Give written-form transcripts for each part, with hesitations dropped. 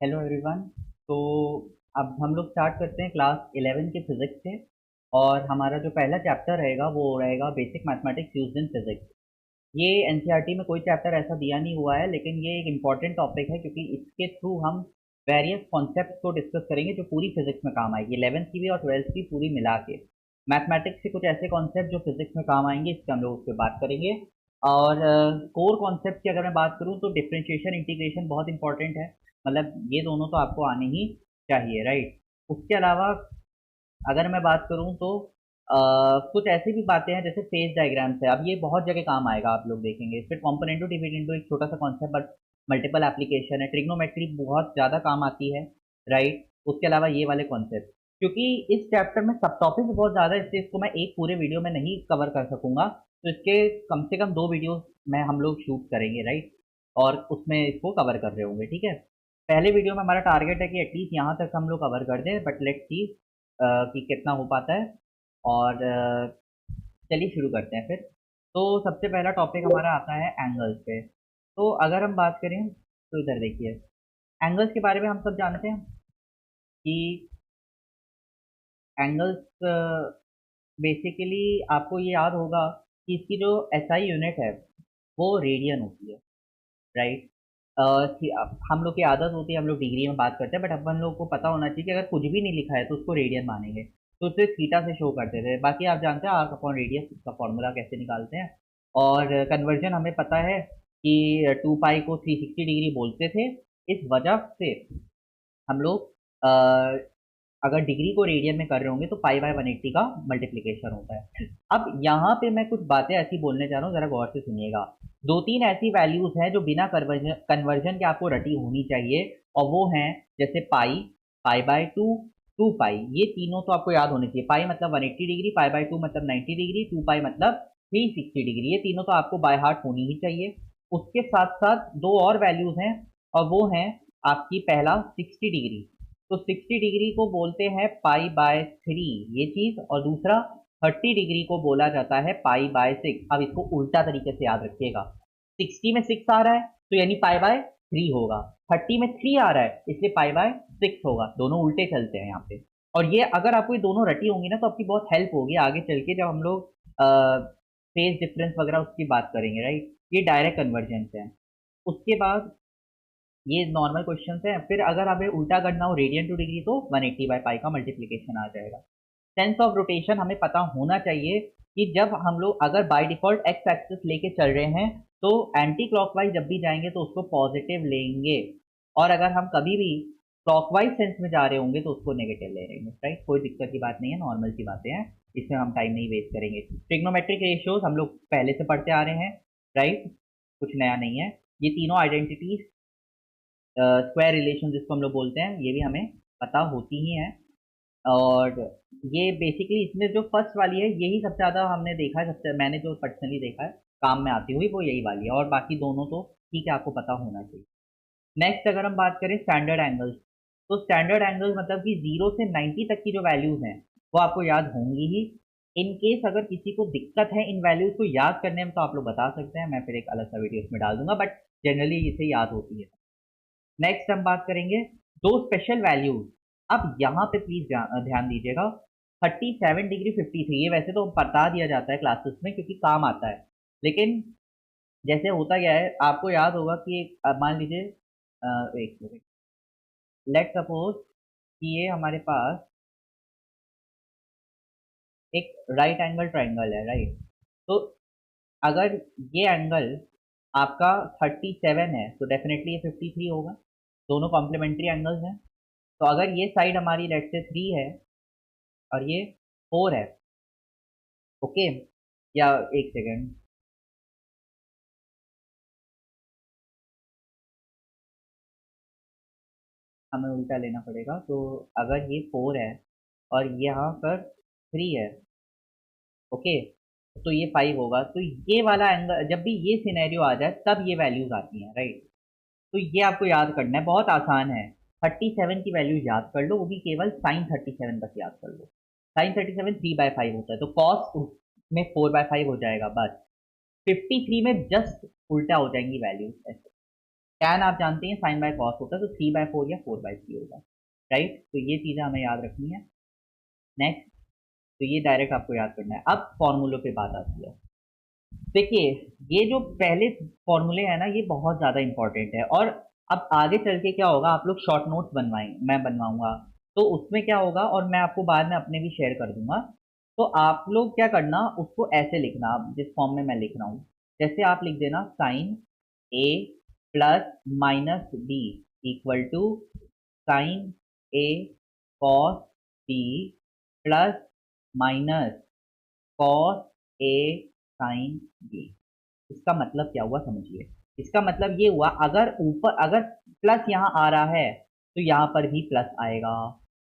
Hello everyone. तो अब हम लोग स्टार्ट करते हैं क्लास 11 के फिजिक्स से। और हमारा जो पहला चैप्टर रहेगा वो रहेगा basic mathematics used in physics. ये एनसीईआरटी में कोई चैप्टर ऐसा दिया नहीं हुआ है, लेकिन ये एक इम्पॉर्टेंट टॉपिक है क्योंकि इसके थ्रू हम वेरियस कॉन्सेप्ट्स को डिस्कस करेंगे जो पूरी फिजिक्स में काम आएगी, 11th की भी और 12th की पूरी मिला के। मैथमेटिक्स के कुछ ऐसे कॉन्सेप्ट जो फिजिक्स में काम आएंगे, इस पर हम लोग उस पर बात करेंगे। और कोर कॉन्सेप्ट की अगर मैं बात करूँ तो डिफरेंशिएशन इंटीग्रेशन बहुत इंपॉर्टेंट है। मतलब ये दोनों तो आपको आने ही चाहिए, राइट। उसके अलावा अगर मैं बात करूं तो कुछ ऐसी भी बातें हैं जैसे फेज डायग्राम्स है। अब ये बहुत जगह काम आएगा, आप लोग देखेंगे। फिर कॉम्पोनेंटो डिविडेंडो एक छोटा सा कॉन्सेप्ट बट मल्टीपल एप्लीकेशन है। ट्रिग्नोमेट्री बहुत ज़्यादा काम आती है, राइट। उसके अलावा ये वाले कॉन्सेप्ट, क्योंकि इस चैप्टर में सब टॉपिक बहुत ज़्यादा है, इसलिए इसको मैं एक पूरे वीडियो में नहीं कवर कर सकूंगा। तो इसके कम से कम दो वीडियो में हम लोग शूट करेंगे, राइट। और उसमें इसको कवर कर रहे होंगे, ठीक है। पहले वीडियो में हमारा टारगेट है कि एटलीस्ट यहाँ तक हम लोग कवर कर दें, बट लेट्स सी कि कितना हो पाता है। और चलिए शुरू करते हैं फिर। तो सबसे पहला टॉपिक हमारा आता है एंगल्स पे। तो अगर हम बात करें तो इधर देखिए, एंगल्स के बारे में हम सब जानते हैं कि एंगल्स बेसिकली आपको ये याद होगा कि इसकी जो एसआई यूनिट है वो रेडियन होती है, राइट। हम लोग की आदत होती है, हम लोग डिग्री में बात करते हैं, बट अपन लोग को पता होना चाहिए कि अगर कुछ भी नहीं लिखा है तो उसको रेडियन मानेंगे। तो उसे थीटा से शो करते थे। बाकी आप जानते हैं आर्क अपॉन रेडियस का फॉर्मूला कैसे निकालते हैं। और कन्वर्जन हमें पता है कि 2 पाई को 360 डिग्री बोलते थे। इस वजह से हम लोग अगर डिग्री को रेडियन में कर रहे होंगे तो पाई बाय 180 का मल्टीप्लीकेशन होता है। अब यहाँ पे मैं कुछ बातें ऐसी बोलने जा रहा हूँ, जरा गौर से सुनिएगा। दो तीन ऐसी वैल्यूज हैं जो बिना कन्वर्जन कन्वर्जन के आपको रटी होनी चाहिए। और वो हैं जैसे पाई, पाई बाय 2, 2 पाई। ये तीनों तो आपको याद होने चाहिए। पाई मतलब 180 डिग्री, पाई बाय 2 मतलब 90 डिग्री, 2 पाई मतलब 360 डिग्री। ये तीनों तो आपको बाय हार्ट होनी ही चाहिए। उसके साथ साथ दो और वैल्यूज हैं, और वो हैं आपकी पहला 60 डिग्री। तो 60 डिग्री को बोलते हैं पाई बाय 3, ये चीज। और दूसरा 30 डिग्री को बोला जाता है पाई बाय 6। अब इसको उल्टा तरीके से याद रखिएगा। 60 में 6 आ रहा है तो यानी पाई बाय 3 होगा। 30 में 3 आ रहा है इसलिए पाई बाय 6 होगा। दोनों उल्टे चलते हैं यहाँ पे। और ये अगर आपको ये दोनों रटी होंगी ना तो आपकी बहुत हेल्प होगी आगे चल के, जब हम लोग फेज डिफरेंस वगैरह उसकी बात करेंगे, राइट। ये डायरेक्ट कन्वर्जेंस है। उसके बाद ये नॉर्मल क्वेश्चन है। फिर अगर हमें उल्टा करना हो रेडियन टू डिग्री तो 180 बाय पाई का मल्टीप्लीकेशन आ जाएगा। सेंस ऑफ रोटेशन हमें पता होना चाहिए कि जब हम लोग अगर बाय डिफॉल्ट एक्स एक्सिस लेके चल रहे हैं तो एंटी क्लॉकवाइज जब भी जाएंगे तो उसको पॉजिटिव लेंगे। और अगर हम कभी भी क्लॉकवाइज सेंस में जा रहे होंगे तो उसको नेगेटिव ले लेंगे, राइट। कोई दिक्कत की बात नहीं है, नॉर्मल सी बातें हैं। इसमें हम टाइम नहीं वेस्ट करेंगे। ट्रिग्नोमेट्रिक रेशियोज हम लोग पहले से पढ़ते आ रहे हैं, राइट। कुछ नया नहीं है। ये तीनों आइडेंटिटीज, स्क्वायर रिलेशन जिसको हम लोग बोलते हैं, ये भी हमें पता होती ही हैं। और ये बेसिकली इसमें जो फर्स्ट वाली है यही सबसे ज़्यादा हमने देखा है, सबसे मैंने जो पर्सनली देखा है काम में आती हुई वो यही वाली है। और बाकी दोनों तो ठीक है, आपको पता होना चाहिए। नेक्स्ट अगर हम बात करें स्टैंडर्ड एंगल्स, तो स्टैंडर्ड एंगल्स मतलब कि 0 से 90 तक की जो वैल्यूज हैं वो आपको याद होंगी ही। इन केस अगर किसी को दिक्कत है इन वैल्यूज को याद करने में तो आप लोग बता सकते हैं, मैं फिर एक अलग सा वीडियो इसमें डाल दूंगा, बट जनरली इसे याद होती है। नेक्स्ट हम बात करेंगे दो स्पेशल वैल्यूज। अब यहाँ पे प्लीज ध्यान दीजिएगा। 37 डिग्री 53, ये वैसे तो बता दिया जाता है क्लासेस में क्योंकि काम आता है, लेकिन जैसे होता क्या है आपको याद होगा कि अब मान लीजिए, एक मिनट, लेट सपोज कि ये हमारे पास एक राइट एंगल ट्राइंगल है, राइट। तो अगर ये एंगल आपका 37 है तो डेफिनेटली ये 53 होगा। दोनों कॉम्प्लीमेंट्री एंगल्स हैं। तो अगर ये साइड हमारी लेट से 3 है और ये 4 है, ओके। या एक सेकेंड, हमें उल्टा लेना पड़ेगा। तो अगर ये 4 है और यहाँ पर 3 है, ओके, तो ये 5 होगा। तो ये वाला एंगल जब भी ये सिनेरियो आ जाए तब ये वैल्यूज आती हैं, राइट। तो ये आपको याद करना है, बहुत आसान है। 37 की वैल्यू याद कर लो, वो भी केवल साइन 37 बस याद कर लो। साइन 37 3/5 होता है तो कॉस में 4/5 हो जाएगा बस। 53 में जस्ट उल्टा हो जाएंगी वैल्यूज ऐसे। टैन आप जानते हैं साइन बाय कॉस होता है, तो 3/4 या 4/3 होगा, राइट। तो ये चीज़ें हमें याद रखनी है। नेक्स्ट, तो ये डायरेक्ट आपको याद करना है। अब फॉर्मूलों पे बात आती है। देखिए, ये जो पहले फॉर्मूले हैं ना, ये बहुत ज़्यादा इंपॉर्टेंट है। और अब आगे चल के क्या होगा, आप लोग शॉर्ट नोट्स बनवाएंगे, मैं बनवाऊंगा, तो उसमें क्या होगा, और मैं आपको बाद में अपने भी शेयर कर दूंगा। तो आप लोग क्या करना, उसको ऐसे लिखना, आप जिस फॉर्म में मैं लिख रहा हूँ, जैसे आप लिख देना sine A plus minus B equal to sine A cos B plus minus cos A sine B. इसका मतलब क्या हुआ समझिए। इसका मतलब ये हुआ, अगर ऊपर अगर प्लस यहाँ आ रहा है तो यहाँ पर भी प्लस आएगा,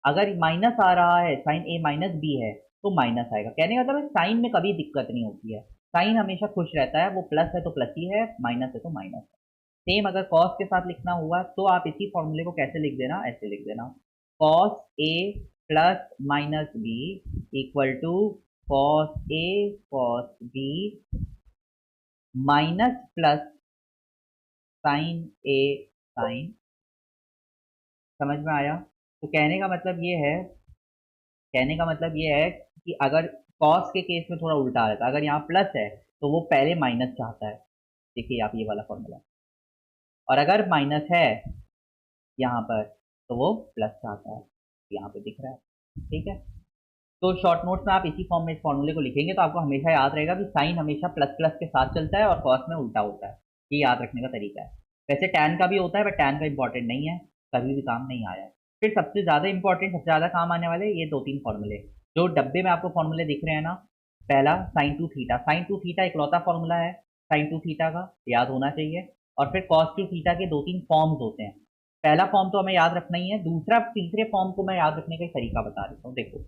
अगर माइनस आ रहा है, साइन ए माइनस बी है, तो माइनस आएगा। कहने का मतलब साइन में कभी दिक्कत नहीं होती है, साइन हमेशा खुश रहता है, वो प्लस है तो प्लस ही है, माइनस है तो माइनस है। सेम अगर कॉस के साथ लिखना हुआ तो आप इसी फॉर्मूले को कैसे लिख देना, ऐसे लिख देना, cos A plus minus B equal to cos A cos B minus plus sine A sine. समझ में आया। तो कहने का मतलब ये है कि अगर कॉस के केस में थोड़ा उल्टा रहता है, अगर यहाँ प्लस है तो वो पहले माइनस चाहता है। देखिए आप ये वाला फॉर्मूला, और अगर माइनस है यहाँ पर तो वो प्लस चाहता है, यहाँ पे दिख रहा है, ठीक है। तो शॉर्ट नोट्स में आप इसी फॉर्म में इस फॉर्मूले को लिखेंगे तो आपको हमेशा याद रहेगा कि साइन हमेशा प्लस प्लस के साथ चलता है और कॉस में उल्टा होता है। ये याद रखने का तरीका है। वैसे टैन का भी होता है, बट टैन का इंपॉर्टेंट नहीं है, कभी भी काम नहीं आया है। फिर सबसे ज़्यादा इंपॉर्टेंट, सबसे ज़्यादा काम आने वाले ये 2-3 फॉर्मूले जो डब्बे में आपको फॉर्मूले दिख रहे हैं ना। पहला sign to theta, sign to theta इकलौता फॉर्मूला है साइन टू थीटा का, याद होना चाहिए। और फिर कॉस टू थीटा के 2-3 फॉर्म्स होते हैं। पहला फॉर्म तो हमें याद रखना ही है, दूसरा तीसरे फॉर्म को मैं याद रखने का एक तरीका बता देता हूँ। देखो,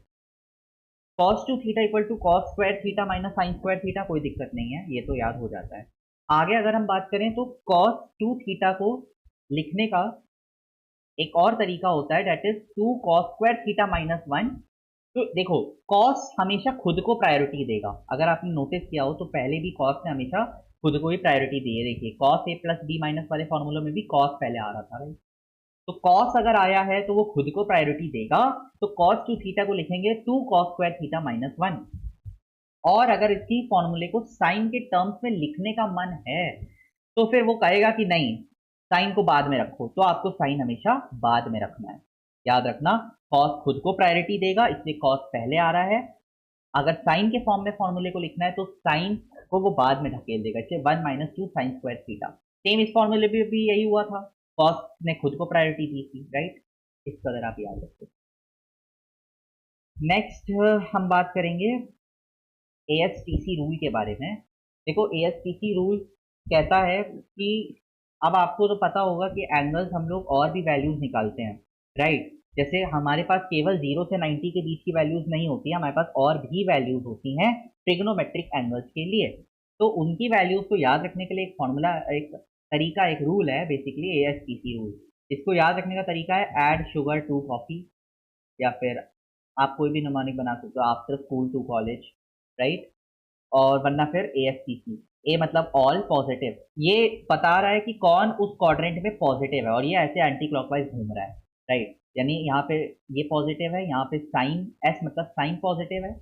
cos two theta equal to cos square theta minus sine square theta, कोई दिक्कत नहीं है, ये तो याद हो जाता है। आगे अगर हम बात करें तो कॉस टू थीटा को लिखने का एक और तरीका होता है, that is two cos square theta minus one. तो देखो, कॉस हमेशा खुद को प्रायोरिटी देगा, अगर आपने नोटिस किया हो तो पहले भी कॉस ने हमेशा खुद को ही प्रायोरिटी दी है। देखिए cos A plus B minus वाले फॉर्मूले में भी कॉस पहले आ रहा था, राइट। तो कॉस अगर आया है तो वो खुद को प्रायोरिटी देगा, तो कॉस टू थीटा को लिखेंगे two cos square theta minus one. और अगर इसकी फॉर्मूले को साइन के टर्म्स में लिखने का मन है तो फिर वो कहेगा कि नहीं, साइन को बाद में रखो, तो आपको साइन हमेशा बाद में रखना है। याद रखना, कॉस खुद को प्रायोरिटी देगा, इसलिए कॉस पहले आ रहा है। अगर साइन के फॉर्म में फॉर्मूले को लिखना है तो साइन को वो बाद में ढकेल देगा, इसलिए 1 - 2 साइन स्क्वायर थीटा। सेम इस फॉर्मूले में भी यही हुआ था, कॉस ने खुद को प्रायोरिटी दी थी, राइट। इस कदर आप याद रखो। नेक्स्ट हम बात करेंगे एएसटीसी रूल के बारे में। देखो, एएसटीसी रूल कहता है कि अब आपको तो पता होगा कि एंगल्स हम लोग और भी वैल्यूज निकालते हैं, राइट। जैसे हमारे पास केवल 0 से 90 के बीच की वैल्यूज नहीं होती, हमारे पास और भी वैल्यूज होती हैं ट्रिग्नोमेट्रिक एंगल्स के लिए। तो उनकी वैल्यूज को याद रखने के लिए एक फॉर्मूला, एक तरीका, एक रूल है बेसिकली एएसटीसी रूल। इसको याद रखने का तरीका है ऐड शुगर टू कॉफी, या फिर आप कोई भी निमोनिक बना सकते हो, after school to college, right. और वरना फिर एएसटीसी, ए मतलब ऑल पॉजिटिव, ये बता रहा है कि कौन उस क्वाड्रेंट में पॉजिटिव है और ये ऐसे एंटी क्लॉकवाइज घूम रहा है, राइट। यानी यहाँ पे ये पॉजिटिव है, यहाँ पे साइन एस मतलब साइन पॉजिटिव है,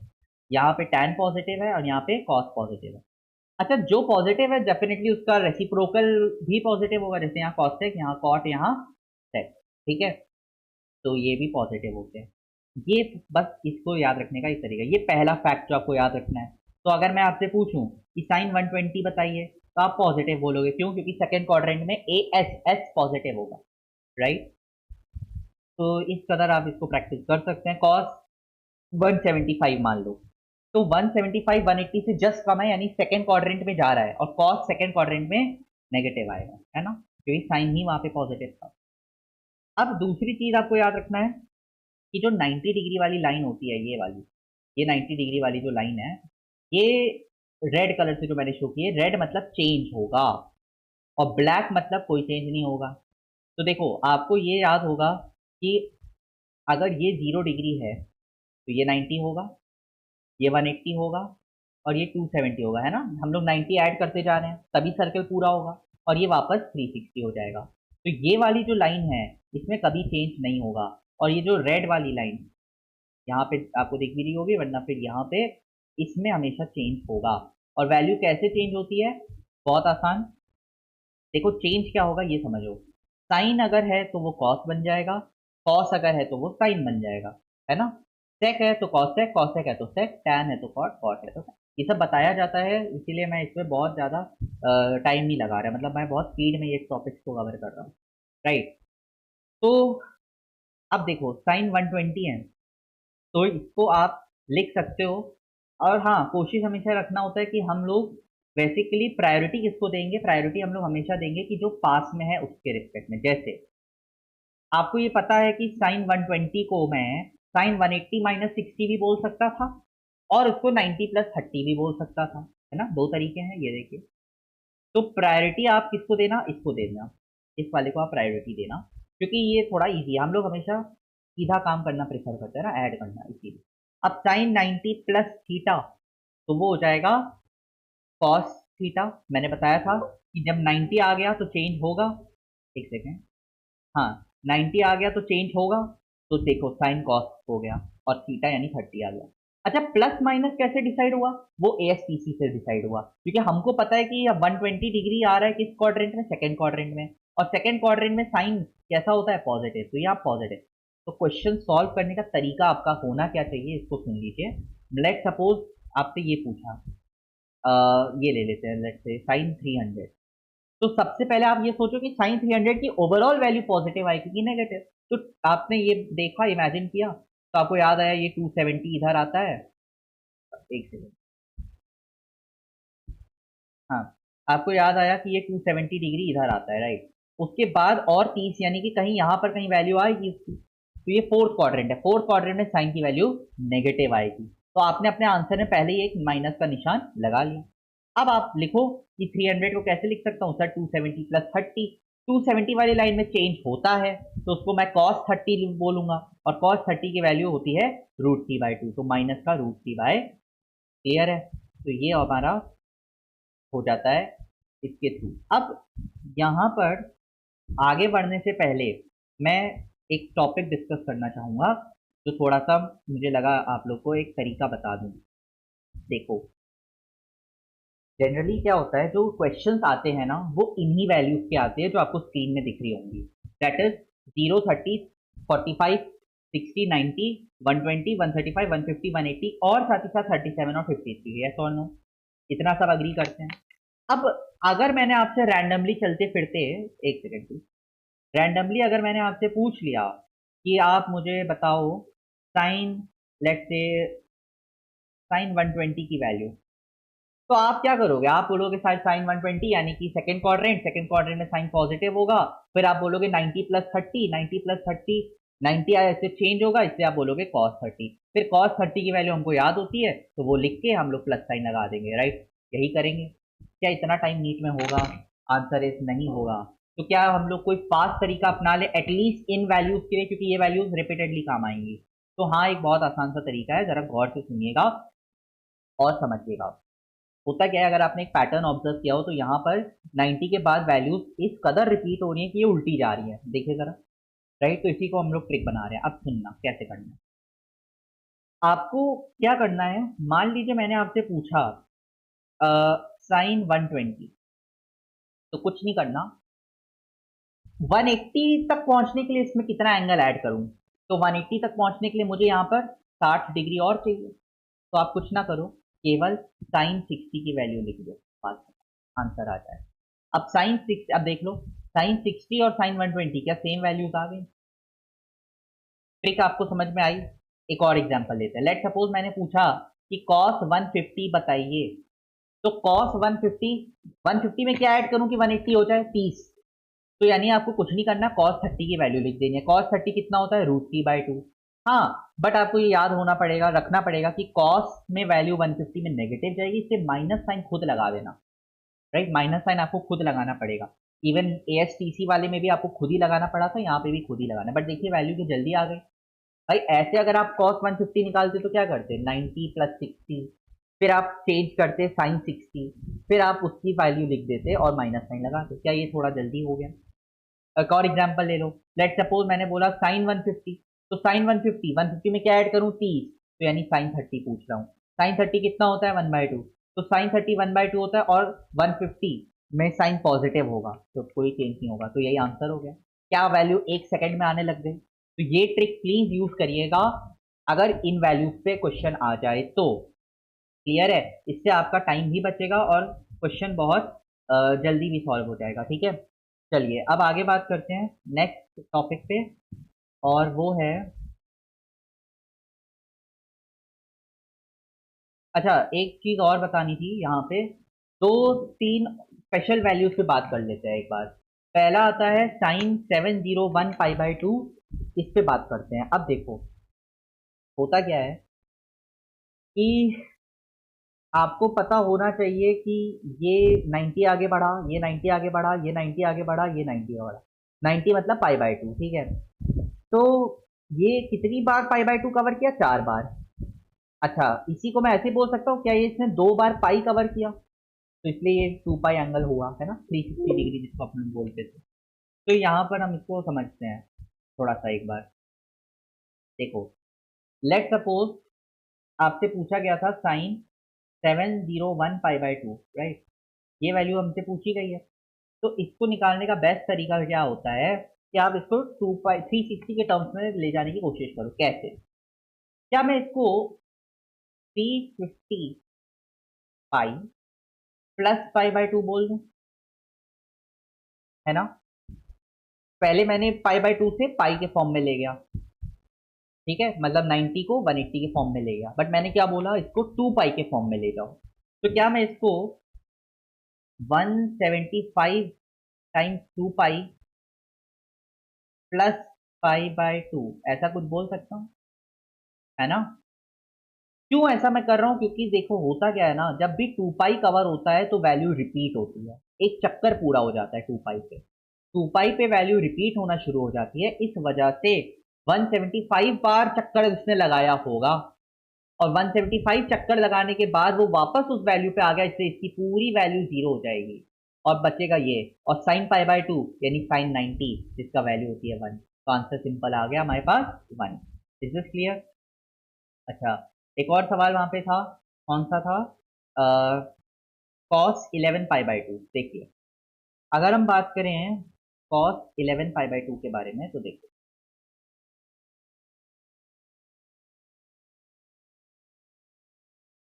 यहाँ पे टैन पॉजिटिव है और यहाँ पे कॉस पॉजिटिव है। अच्छा, जो पॉजिटिव है डेफिनेटली उसका रेसिप्रोकल भी पॉजिटिव होगा, जैसे यहाँ कॉसेक, यहाँ कॉट, यहाँ सेक, ठीक है। तो ये भी पॉजिटिव होते हैं। ये बस इसको याद रखने का एक तरीका, ये पहला फैक्ट जो आपको याद रखना है। तो अगर मैं आपसे पूछूं कि साइन 120 बताइए तो आप पॉजिटिव बोलोगे, क्यों? क्योंकि सेकेंड क्वाड्रेंट में ए एस एस पॉजिटिव होगा, राइट। तो इस कदर आप इसको प्रैक्टिस कर सकते हैं। कॉस 175 मान लो, तो 175 180 से जस्ट कम है, यानी सेकेंड क्वाड्रेंट में जा रहा है, और कॉस सेकेंड क्वाड्रेंट में नेगेटिव आएगा, है ना, क्योंकि साइन ही वहां पे पॉजिटिव था। अब दूसरी चीज आपको याद रखना है कि जो 90 डिग्री वाली लाइन होती है, ये वाली, ये 90 डिग्री वाली जो लाइन है, ये रेड कलर से जो मैंने शो की है, रेड मतलब चेंज होगा और ब्लैक मतलब कोई चेंज नहीं होगा। तो देखो, आपको ये याद होगा कि अगर ये 0 डिग्री है तो ये 90 होगा, ये 180 होगा और ये 270 होगा, है ना। हम लोग 90 ऐड करते जा रहे हैं तभी सर्कल पूरा होगा। और ये वापस 360 हो जाएगा। तो ये वाली जो लाइन है इसमें कभी चेंज नहीं होगा, और ये जो रेड वाली लाइन यहाँ पे आपको दिख भी रही होगी, वरना फिर यहाँ पे इसमें हमेशा चेंज होगा। और वैल्यू कैसे चेंज होती है? बहुत आसान। देखो चेंज क्या होगा ये समझो। साइन अगर है तो वो कॉस बन जाएगा, कॉस अगर है तो वो साइन बन जाएगा, है ना। सेक है तो कॉसेक, कॉसेक है तो सेक, टैन है तो कॉट, कॉट है तो tan। ये सब बताया जाता है, इसीलिए मैं इसमें बहुत ज़्यादा टाइम नहीं लगा रहा, मतलब मैं बहुत स्पीड में ये टॉपिक्स को कवर कर रहा हूँ, राइट। तो अब देखो साइन 120 है, तो इसको आप लिख सकते हो। और हाँ, कोशिश हमेशा रखना होता है कि हम लोग बेसिकली प्रायोरिटी किसको देंगे, प्रायोरिटी हम लोग हमेशा देंगे कि जो पास में है उसके रिस्पेक्ट में। जैसे आपको ये पता है कि साइन 120 को मैं साइन 180 माइनस 60 भी बोल सकता था, और उसको 90 प्लस 30 भी बोल सकता था, है ना। दो तरीके हैं ये, देखिए। तो प्रायोरिटी आप किसको देना, इसको देना, इस वाले को आप प्रायोरिटी देना, क्योंकि ये थोड़ा इजी है। हम लोग हमेशा सीधा काम करना प्रेफर करते हैं ना, ऐड करना, इसीलिए। अब साइन 90 प्लस थीटा, तो वो हो जाएगा कॉस थीटा। मैंने बताया था कि जब 90 आ गया तो चेंज होगा। एक सेकेंड, हाँ, 90 आ गया तो चेंज होगा, तो देखो साइन कॉस हो गया, और थीटा यानी 30 आ गया। अच्छा, प्लस माइनस कैसे डिसाइड हुआ? वो एएसटीसी से डिसाइड हुआ, क्योंकि हमको पता है कि 120 डिग्री आ रहा है किस क्वाड्रेंट में, सेकंड क्वाड्रेंट में, और सेकंड क्वाड्रेंट में साइन कैसा होता है, पॉजिटिव, तो ये आप पॉजिटिव। तो क्वेश्चन सॉल्व करने का तरीका आपका होना क्या चाहिए, इसको सुन लीजिए। लेट सपोज आपसे ये पूछा, ये ले लेते हैं, लेट्स से साइन 300। तो सबसे पहले आप ये सोचो कि साइन 300 की ओवरऑल वैल्यू पॉजिटिव आएगी कि नेगेटिव। तो आपने ये देखा, इमेजिन किया, तो आपको याद आया ये 270 इधर आता है। एक सेकेंड, हाँ, आपको याद आया कि ये 270 डिग्री इधर आता है, राइट। उसके बाद और 30, यानी कि कहीं यहाँ पर कहीं वैल्यू आएगी उसकी। तो ये फोर्थ क्वाड्रेंट है, फोर्थ क्वाड्रेंट में साइन की वैल्यू नेगेटिव आएगी, तो आपने अपने आंसर में पहले ही एक माइनस का निशान लगा लिया। अब आप लिखो कि 300 को कैसे लिख सकता हूँ सर, 270 प्लस 30। 270 वाली लाइन में चेंज होता है, तो उसको मैं cos 30 बोलूंगा, और cos 30 की वैल्यू होती है √3/2, तो माइनस का √3/, क्लियर है। तो ये हमारा हो जाता है इसके थ्रू। अब यहाँ पर आगे बढ़ने से पहले मैं एक टॉपिक डिस्कस करना चाहूंगा, जो थोड़ा सा मुझे लगा आप लोग को एक तरीका बता दूं। देखो जनरली क्या होता है, जो क्वेश्चंस आते हैं ना, वो इन्हीं वैल्यूज के आते हैं जो आपको स्क्रीन में दिख रही होंगी। दैट इज 0, 30, 45, 60, 90, 120, 135, 150, 180, और साथ ही साथ 37 और 53। यस और नो, इतना सब अग्री करते हैं। अब अगर मैंने आपसे रैंडमली चलते फिरते, एक सेकेंड प्लीज, रैंडमली अगर मैंने आपसे पूछ लिया कि आप मुझे बताओ साइन, लेट्स से साइन 120 की वैल्यू, तो आप क्या करोगे? आप बोलोगे साइन 120 यानी कि सेकंड क्वाड्रेंट, सेकंड क्वाड्रेंट में साइन पॉजिटिव होगा। फिर आप बोलोगे 90 प्लस 30, 90 प्लस 30, 90 ऐसे चेंज होगा, इसलिए आप बोलोगे cos 30। फिर cos 30 की वैल्यू हमको याद होती है, तो वो लिख के हम लोग प्लस साइन लगा देंगे, राइट। यही करेंगे। क्या इतना टाइम नीट में होगा? आंसर इस नहीं होगा। तो क्या हम लोग कोई फास्ट तरीका अपना ले एटलीस्ट इन वैल्यूज के लिए, क्योंकि ये वैल्यूज रिपीटेडली काम आएंगी। तो हाँ, एक बहुत आसान सा तरीका है, जरा गौर से सुनिएगा और समझिएगा। होता क्या है, अगर आपने एक पैटर्न ऑब्जर्व किया हो, तो यहाँ पर 90 के बाद वैल्यूज इस कदर रिपीट हो रही है कि ये उल्टी जा रही है, देखिए जरा, राइट। तो इसी को हम लोग ट्रिक बना रहे हैं। अब सुनना कैसे करना है। आपको क्या करना है, मान लीजिए मैंने आपसे पूछा साइन 120, तो कुछ नहीं करना, 180 तक पहुंचने के लिए इसमें कितना एंगल ऐड करूं, तो 180 तक पहुंचने के लिए मुझे यहाँ पर 60 डिग्री और चाहिए। तो आप कुछ ना करो, केवल साइन 60 की वैल्यू लिख दो, बस आंसर आ जाए। अब साइन 60, अब देख लो, साइन 60 और साइन 120 क्या सेम वैल्यूज आ गई? ट्रिक आपको समझ में आई? एक और एग्जांपल लेते हैं। लेट सपोज मैंने पूछा कि cos 150 बताइए, तो cos 150, 150 में क्या ऐड करूं कि 180 हो जाए, 30। तो यानी आपको कुछ नहीं करना, cos 30 की वैल्यू लिख देनी है। cos 30 कितना होता है, √3/2। हाँ, बट आपको ये याद होना पड़ेगा, रखना पड़ेगा कि cos में वैल्यू 150 में नेगेटिव जाएगी, इससे माइनस साइन खुद लगा देना, राइट। माइनस साइन आपको खुद लगाना पड़ेगा। इवन एएसटीसी वाले में भी आपको खुद ही लगाना पड़ा था, यहाँ पे भी खुद ही लगाना। बट देखिए वैल्यू तो जल्दी आ गई। भाई ऐसे अगर आप cos 150 निकालते तो क्या करते, 90 प्लस 60, फिर आप चेंज करते साइन 60, फिर आप उसकी वैल्यू लिख देते और माइनस साइन लगाते। क्या ये थोड़ा जल्दी हो गया? एक और एग्जांपल ले लो। लेट सपोज मैंने बोला साइन 150, तो साइन 150 में क्या ऐड करूं? 30, तो यानी साइन 30 पूछ रहा हूँ। साइन 30 कितना होता है? 1/2। तो साइन 30 1/2 होता है, और 150 में साइन पॉजिटिव होगा, तो कोई चेंज नहीं होगा। तो यही आंसर हो गया। क्या वैल्यू 1 सेकंड में आने लग गई? तो ये ट्रिक प्लीज यूज करिएगा अगर इन वैल्यूज पे क्वेश्चन आ जाए तो। क्लियर है? इससे आपका टाइम भी बचेगा और क्वेश्चन बहुत जल्दी भी सॉल्व हो जाएगा। ठीक है, चलिए अब आगे बात करते हैं नेक्स्ट टॉपिक पे, और वो है, अच्छा एक चीज और बतानी थी यहाँ पे। दो तीन स्पेशल वैल्यूज पे बात कर लेते हैं एक बार। पहला आता है साइन 701 पाई/2। इस पे बात करते हैं। अब देखो होता क्या है कि आपको पता होना चाहिए कि ये 90 आगे बढ़ा, ये 90 आगे बढ़ा, ये 90 आगे बढ़ा, ये 90 आगे बढ़ा। 90 मतलब पाई/2, ठीक है। तो ये कितनी बार पाई/2 कवर किया? 4 बार। अच्छा, इसी को मैं ऐसे बोल सकता हूँ, क्या ये इसने 2 बार पाई कवर किया, तो इसलिए ये 2 पाई एंगल हुआ है ना, 360 डिग्री जिसको अपन बोलते थे। तो यहाँ पर हम इसको समझते हैं थोड़ा सा एक बार। देखो, लेट सपोज आपसे पूछा गया था साइन 701 पाई/2, राइट? ये वैल्यू हमसे पूछी गई है। तो इसको निकालने का बेस्ट तरीका क्या होता है कि आप इसको 2 पाई 360 के टर्म्स में ले जाने की कोशिश करो। कैसे? क्या मैं इसको 350 पाई प्लस पाई/2 बोल दूं, है ना? पहले मैंने पाई/2 से पाई के फॉर्म में ले गया, ठीक है, मतलब 90 को 180 के फॉर्म में ले गया। बट मैंने क्या बोला? इसको 2 पाई के फॉर्म में ले जाओ। तो क्या मैं इसको 175 टाइम्स 2 पाई प्लस पाई/2 ऐसा कुछ बोल सकता हूँ, है ना? क्यों ऐसा मैं कर रहा हूँ? क्योंकि देखो होता क्या है ना, जब भी 2 पाई कवर होता है तो वैल्यू रिपीट होती है, एक चक्कर पूरा हो जाता है 2 पाई पे। 2 पाई पे वैल्यू रिपीट होना शुरू हो जाती है, इस वजह से 175 बार चक्कर उसने लगाया होगा, और 175 चक्कर लगाने के बाद वो वापस उस वैल्यू पे आ गया, इससे इसकी पूरी वैल्यू 0 हो जाएगी, और बचेगा ये। और साइन पाई/2 यानी साइन 90, जिसका वैल्यू होती है 1। तो आंसर सिंपल आ गया हमारे पास 1। Is this clear? अच्छा, एक और सवाल वहां पे था, कौन सा था? कॉस 11 पाई/2। देखिए, अगर हम बात करें कॉस 11 पाई/2 के बारे में, तो देखिए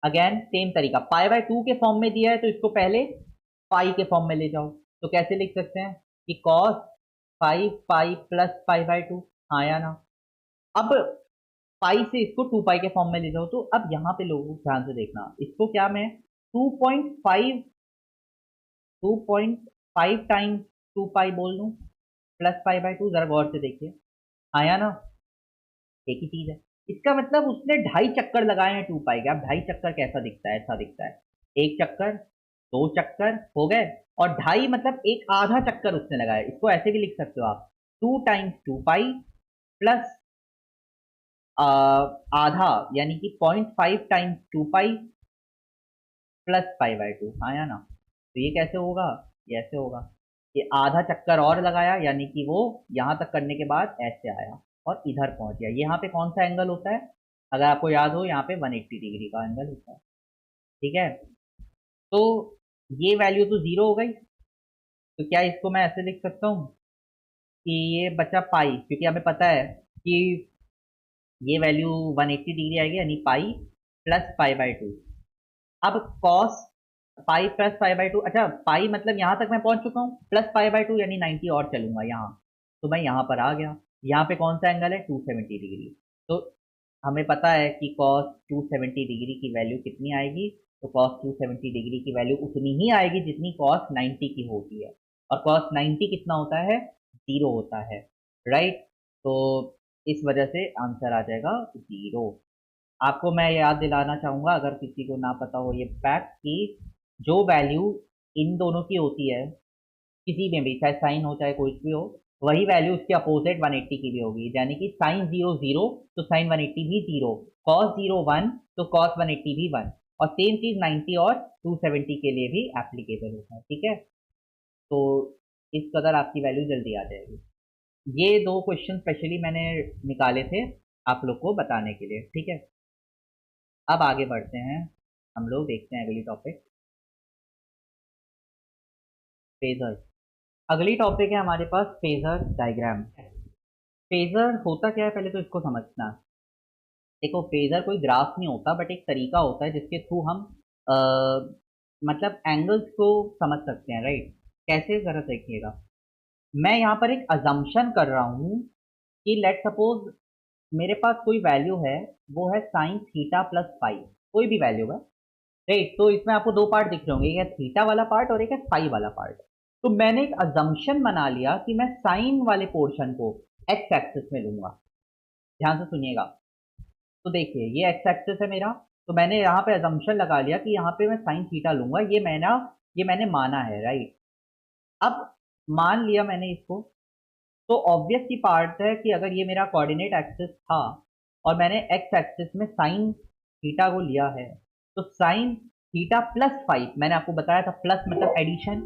अगेन सेम तरीका, पाई/2 के फॉर्म में दिया है तो इसको पहले पाई के फॉर्म में ले जाओ। तो कैसे लिख सकते हैं कि कॉस 5 पाई प्लस पाई/2, हाँ या ना? अब पाई से इसको 2 पाई के फॉर्म में ले जाओ। तो अब यहाँ पे लोगों ध्यान से देखना, इसको क्या मैं 2.5 2.5 टाइम्स 2 पाई बोल दूं प्लस पाई/2? जरा गौर से देखिए, आया ना? एक ही चीज है। इसका मतलब उसने 2.5 चक्कर लगाए हैं 2 पाई के। अब 2.5 चक्कर कैसा दिखता है? ऐसा दिखता है, एक चक्कर, 2 चक्कर हो गए, और 2.5 मतलब एक आधा चक्कर उसने लगाया। इसको ऐसे भी लिख सकते हो आप, 2 टाइम्स 2 पाई प्लस आधा, यानी कि 0.5 टाइम्स 2 पाई प्लस पाई/2, आया ना? तो ये कैसे होगा? ये ऐसे होगा, ये आधा चक्कर और लगाया, यानी कि वो यहां तक करने के बाद ऐसे आया और इधर पहुंच गया। यहाँ पे कौन सा एंगल होता है? अगर आपको याद हो, यहाँ पे 180 डिग्री का एंगल होता है। ठीक है, तो ये वैल्यू तो 0 हो गई। तो क्या इसको मैं ऐसे लिख सकता हूँ कि ये बचा पाई, क्योंकि हमें पता है कि ये वैल्यू 180 डिग्री आएगी, यानी पाई प्लस पाई/2। अब कॉस पाई प्लस पाई/2, अच्छा पाई मतलब यहाँ तक मैं पहुंच चुका हूँ, प्लस पाई/2 यानी 90 और चलूंगा यहाँ। तो मैं यहाँ पर आ गया। यहाँ पे कौन सा एंगल है? 270 डिग्री। तो हमें पता है कि कॉस 270 डिग्री की वैल्यू कितनी आएगी? तो कॉस 270 डिग्री की वैल्यू उतनी ही आएगी जितनी कॉस 90 की होती है, और कॉस 90 कितना होता है? 0 होता है, राइट? तो इस वजह से आंसर आ जाएगा 0। आपको मैं याद दिलाना चाहूंगा, अगर किसी को ना पता हो ये फैक्ट, कि जो वैल्यू इन दोनों की होती है, किसी में भी, चाहे साइन हो चाहे कुछ भी हो, वही वैल्यू उसके अपोजिट 180 की भी होगी। यानी कि साइन 0 0 तो साइन 180 भी 0, कॉस 0 1 तो कॉस 180 भी 1, और सेम चीज 90 और 270 के लिए भी एप्लीकेबल होता है, ठीक है। तो इस कदर आपकी वैल्यू जल्दी आ जाएगी। ये दो क्वेश्चन स्पेशली मैंने निकाले थे आप लोग को बताने के लिए, ठीक है। अब आगे बढ़ते हैं, हम लोग देखते हैं अगली टॉपिक, फेजर। अगली टॉपिक है हमारे पास फेजर डायग्राम। फेजर होता क्या है पहले तो इसको समझना। देखो फेजर कोई ग्राफ नहीं होता बट एक तरीका होता है जिसके थ्रू हम अ, मतलब एंगल्स को समझ सकते हैं, राइट। कैसे जरा देखिएगा, मैं यहाँ पर एक अजम्पशन कर रहा हूँ कि लेट सपोज मेरे पास कोई वैल्यू है, वो है साइन थीटा प्लस फाइव, कोई भी वैल्यू है, राइट। तो इसमें आपको दो पार्ट दिख रहे होंगे, एक है थीटा वाला पार्ट और एक है फाइव वाला पार्ट। तो मैंने एक अजम्पशन बना लिया कि मैं साइन वाले पोर्शन को एक्स एक्सिस में लूंगा। ध्यान से सुनिएगा। तो देखिए ये एक्स एक्सिस है मेरा, तो मैंने यहाँ पे अजम्पशन लगा लिया कि यहाँ पे मैं साइन थीटा लूंगा, ये मैंने माना है, राइट। अब मान लिया मैंने इसको, तो ऑब्वियस की पार्ट है कि अगर ये मेरा कोऑर्डिनेट एक्सिस था और मैंने एक्स एक्सिस में साइन थीटा को लिया है, तो साइन थीटा प्लस फाइव, मैंने आपको बताया था प्लस मतलब एडिशन,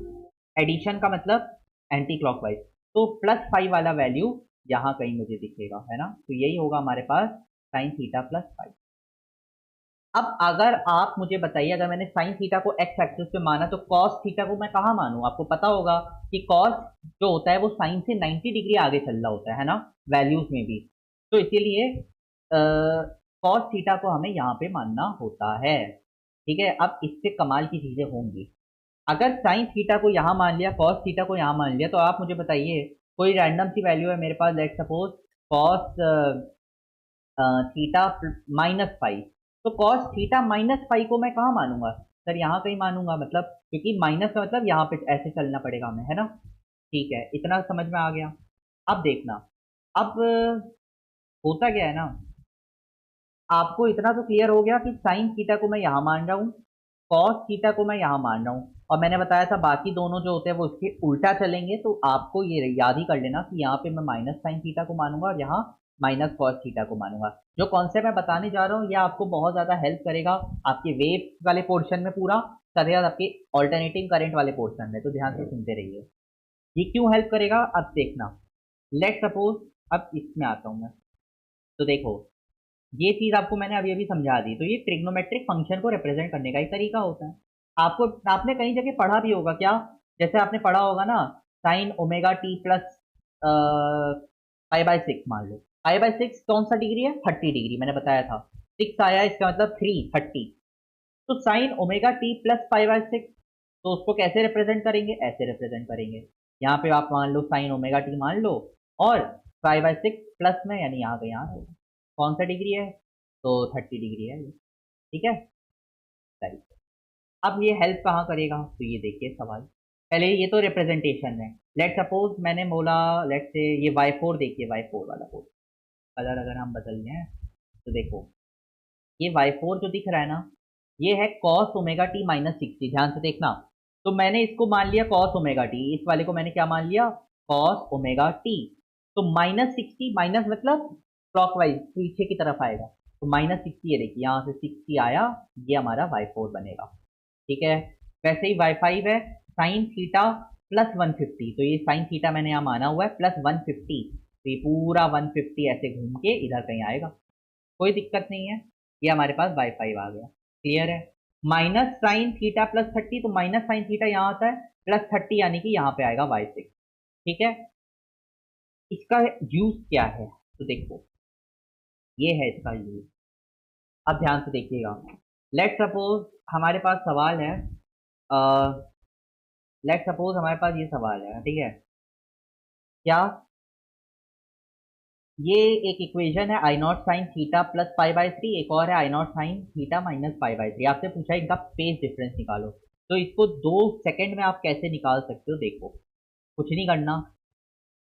एडिशन का मतलब एंटी क्लॉकवाइज, तो प्लस फाइव वाला वैल्यू यहाँ कहीं मुझे दिखेगा, है ना। तो यही होगा हमारे पास साइन थीटा प्लस फाइव। अब अगर आप मुझे बताइए, अगर मैंने साइन थीटा को एक्स एक्सिस पे माना तो कॉस थीटा को मैं कहाँ मानूं। आपको पता होगा कि कॉस जो होता है वो साइन से 90 डिग्री आगे चल रहा होता है ना, वैल्यूज में भी। तो इसीलिए कॉस थीटा को हमें यहाँ पे मानना होता है, ठीक है। अब इससे कमाल की चीजें होंगी, अगर साइन थीटा को यहाँ मान लिया, कॉस थीटा को यहाँ मान लिया, तो आप मुझे बताइए कोई रैंडम सी वैल्यू है मेरे पास, let suppose cos theta minus five, तो कॉस थीटा माइनस फाइव को मैं कहाँ मानूंगा सर, यहाँ कहीं मानूंगा, मतलब क्योंकि माइनस का मतलब यहाँ पे ऐसे चलना पड़ेगा हमें, है ना। ठीक है, इतना समझ में आ गया। अब देखना, अब होता क्या है ना, आपको इतना तो क्लियर हो गया कि साइन थीटा को मैं यहाँ मान रहा हूँ, कॉस थीटा को मैं यहाँ मान रहा हूँ, और मैंने बताया था बाकी दोनों जो होते हैं वो उसके उल्टा चलेंगे। तो आपको ये याद ही कर लेना कि यहाँ पे मैं माइनस साइन थीटा को मानूंगा और यहाँ माइनस कॉस थीटा को मानूंगा। जो कॉन्सेप्ट मैं बताने जा रहा हूँ यह आपको बहुत ज्यादा हेल्प करेगा आपके वेव वाले पोर्शन में पूरा, साथ ही साथ आपके ऑल्टरनेटिंग करंट वाले पोर्शन में, तो ध्यान से सुनते रहिए। ये क्यों हेल्प करेगा अब देखना। लेट सपोज, अब इसमें आता हूँ मैं, तो देखो ये चीज आपको मैंने अभी अभी समझा दी। तो ये ट्रिग्नोमेट्रिक फंक्शन को रिप्रेजेंट करने का एक तरीका होता है। आपको, आपने कई जगह पढ़ा भी होगा क्या, जैसे आपने पढ़ा होगा ना sine omega T plus pi by six, मान लो पाई बाय सिक्स कौन सा डिग्री है, 30 डिग्री, मैंने बताया था। सिक्स आया इसका मतलब 330, तो sine omega T plus pi by six, तो उसको कैसे रिप्रेजेंट करेंगे, ऐसे रिप्रेजेंट करेंगे। यहाँ पे आप मान लो साइन ओमेगा टी मान लो, और पाई बाय सिक्स प्लस में, यानी यहाँ पे यहाँ कौन सा डिग्री है, तो 30 डिग्री है ये, ठीक है। राइट, अब ये हेल्प कहाँ करेगा, तो ये देखिए सवाल, पहले ये तो रिप्रेजेंटेशन है। लेट सपोज मैंने बोला, लेट से ये y4, देखिए y4 वाला कोड कलर अगर हम बदल लें, तो देखो ये y4 जो दिख रहा है ना, ये है cos ओमेगा टी माइनस 60, ध्यान से देखना। तो मैंने इसको मान लिया cos ओमेगा टी, इस वाले को मैंने क्या मान लिया, cos ओमेगा टी। तो -60, माइनस मतलब क्लॉकवाइज पीछे की तरफ आएगा, तो -60, ये देखिए यहाँ से 60 आया, ये हमारा y4 बनेगा, ठीक है। वैसे ही y5 है साइन थीटा प्लस 150, तो ये साइन थीटा मैंने यहाँ माना हुआ है प्लस 150, तो ये पूरा 150 ऐसे घूम के इधर कहीं आएगा, कोई दिक्कत नहीं है। ये हमारे पास y5 आ गया, क्लियर है। माइनस साइन थीटा प्लस 30, तो माइनस साइन थीटा यहाँ आता है, प्लस 30 यानी कि यहाँ पे आएगा y6, ठीक है। इसका यूज क्या है, तो देखो ये है इसका यूज, अब ध्यान से देखिएगा। लेट सपोज हमारे पास सवाल है, लेट सपोज हमारे पास ये सवाल है, ठीक है। क्या, ये एक इक्वेशन है I naught sine theta plus pi by three, एक और है I naught sine theta minus pi by three. आपसे पूछा इनका फेज डिफरेंस निकालो, तो इसको 2 सेकंड में आप कैसे निकाल सकते हो, देखो कुछ नहीं करना,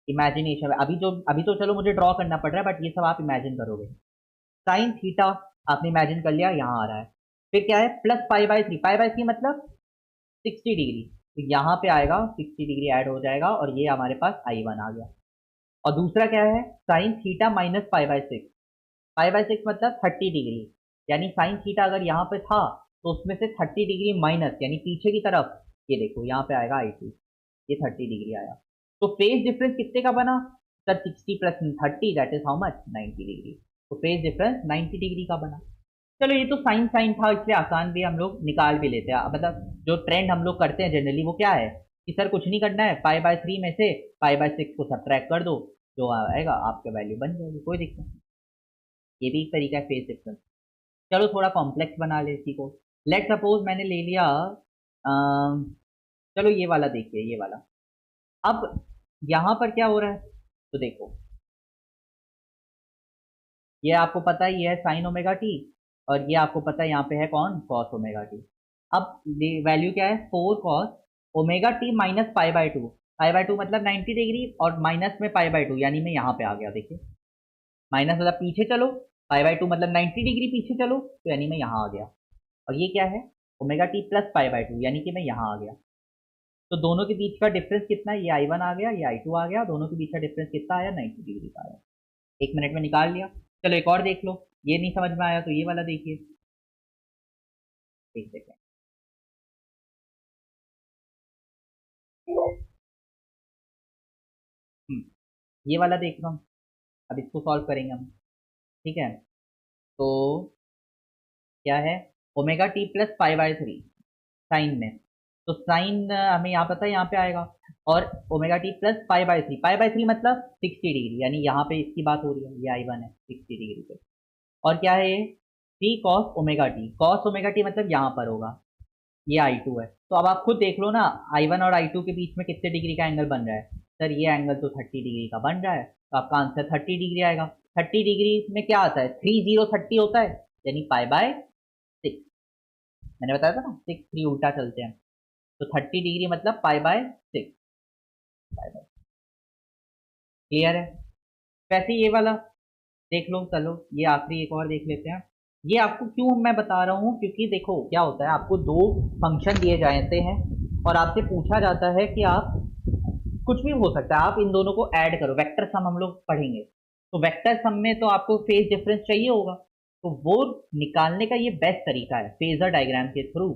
इमेजिनेशन में, अभी तो चलो मुझे ड्रॉ करना पड़ रहा है बट ये सब आप इमेजिन करोगे। साइन थीटा आपने इमेजिन कर लिया, यहाँ आ रहा है, फिर क्या है plus pi by three, pi by three मतलब 60 डिग्री, तो यहाँ पे आएगा 60 डिग्री ऐड हो जाएगा और ये हमारे पास I1 आ गया। और दूसरा क्या है sign theta minus pi by six, pi by six मतलब 30 डिग्री, यानी साइन थीटा अगर यहाँ पे था तो उसमें से 30 डिग्री माइनस यानी पीछे की तरफ, ये देखो यहाँ पे आएगा I2, ये 30 डिग्री आया। तो फेज डिफरेंस कितने का बना sir? 60 plus 30 that is how much? 90 degree. तो फेज डिफरेंस 90 डिग्री का बना। चलो ये तो साइन साइन था इसलिए आसान भी हम लोग निकाल भी लेते हैं। मतलब जो ट्रेंड हम लोग करते हैं जनरली वो क्या है कि सर कुछ नहीं करना है, पाई/3 में से पाई/6 को सब्ट्रैक्ट कर दो, जो आएगा आपका वैल्यू बन जाएगी, कोई दिक्कत नहीं। ये भी एक तरीका है फेज डिफरेंस। चलो थोड़ा कॉम्प्लेक्स बना ले इसी को। लेट सपोज मैंने ले लिया चलो ये वाला देखिए, ये वाला। अब यहाँ पर क्या हो रहा है तो देखो, ये आपको पता है ये है साइन ओमेगा टी, और ये आपको पता है यहाँ पे है कौन? Cos omega T. अब वैल्यू क्या है? 4 cos ओमेगा टी माइनस पाई/2। पाई/2 मतलब 90 डिग्री, और माइनस में पाई/2 यानी मैं यहाँ पे आ गया। देखिए माइनस मतलब पीछे चलो, पाई/2 मतलब 90 डिग्री पीछे चलो, तो यानी मैं यहाँ आ गया। और ये क्या है? ओमेगा टी प्लस पाई/2 यानी कि मैं यहाँ आ गया। तो दोनों के बीच का डिफरेंस कितना है? ये I1 आ गया, ये I2 आ गया, दोनों के बीच का डिफरेंस कितना आया? 90 डिग्री का आया। 1 मिनट में निकाल लिया। चलो एक और देख लो, ये नहीं समझ में आया तो ये वाला देखिए। एक सेकेंड, ये वाला देख लो। अब इसको सॉल्व करेंगे हम, ठीक है। तो क्या है? ओमेगा टी प्लस पाई/3 साइन में, तो साइन हमें यहाँ पता है यहाँ पे आएगा, और ओमेगा टी प्लस पाई/3, पाई/3 मतलब 60 डिग्री, यानी यहाँ पे इसकी बात हो रही है, ये I1 है 60 डिग्री पे। और क्या है ये? 3 cos omega T, cos omega T मतलब यहाँ पर होगा, ये I2 है। तो अब आप खुद देख लो ना, I1 और I2 के बीच में कितने डिग्री का एंगल बन रहा है? सर ये एंगल तो 30 डिग्री का बन रहा है, तो आपका आंसर 30 डिग्री आएगा। 30 डिग्री में क्या आता है? 30 होता है, यानी पाई/6। मैंने बताया था ना 6 3 उल्टा चलते हैं, तो 30 डिग्री मतलब पाई/6। क्लियर है? वैसे ये वाला देख लो। चलो ये आखिरी एक और देख लेते हैं। ये आपको क्यों मैं बता रहा हूँ, क्योंकि देखो क्या होता है, आपको दो फंक्शन दिए जाते हैं और आपसे पूछा जाता है कि आप, कुछ भी हो सकता है, आप इन दोनों को ऐड करो। वेक्टर सम हम लोग पढ़ेंगे, तो वेक्टर सम में तो आपको फेज डिफरेंस चाहिए होगा, तो वो निकालने का ये बेस्ट तरीका है फेजर डायग्राम के थ्रू।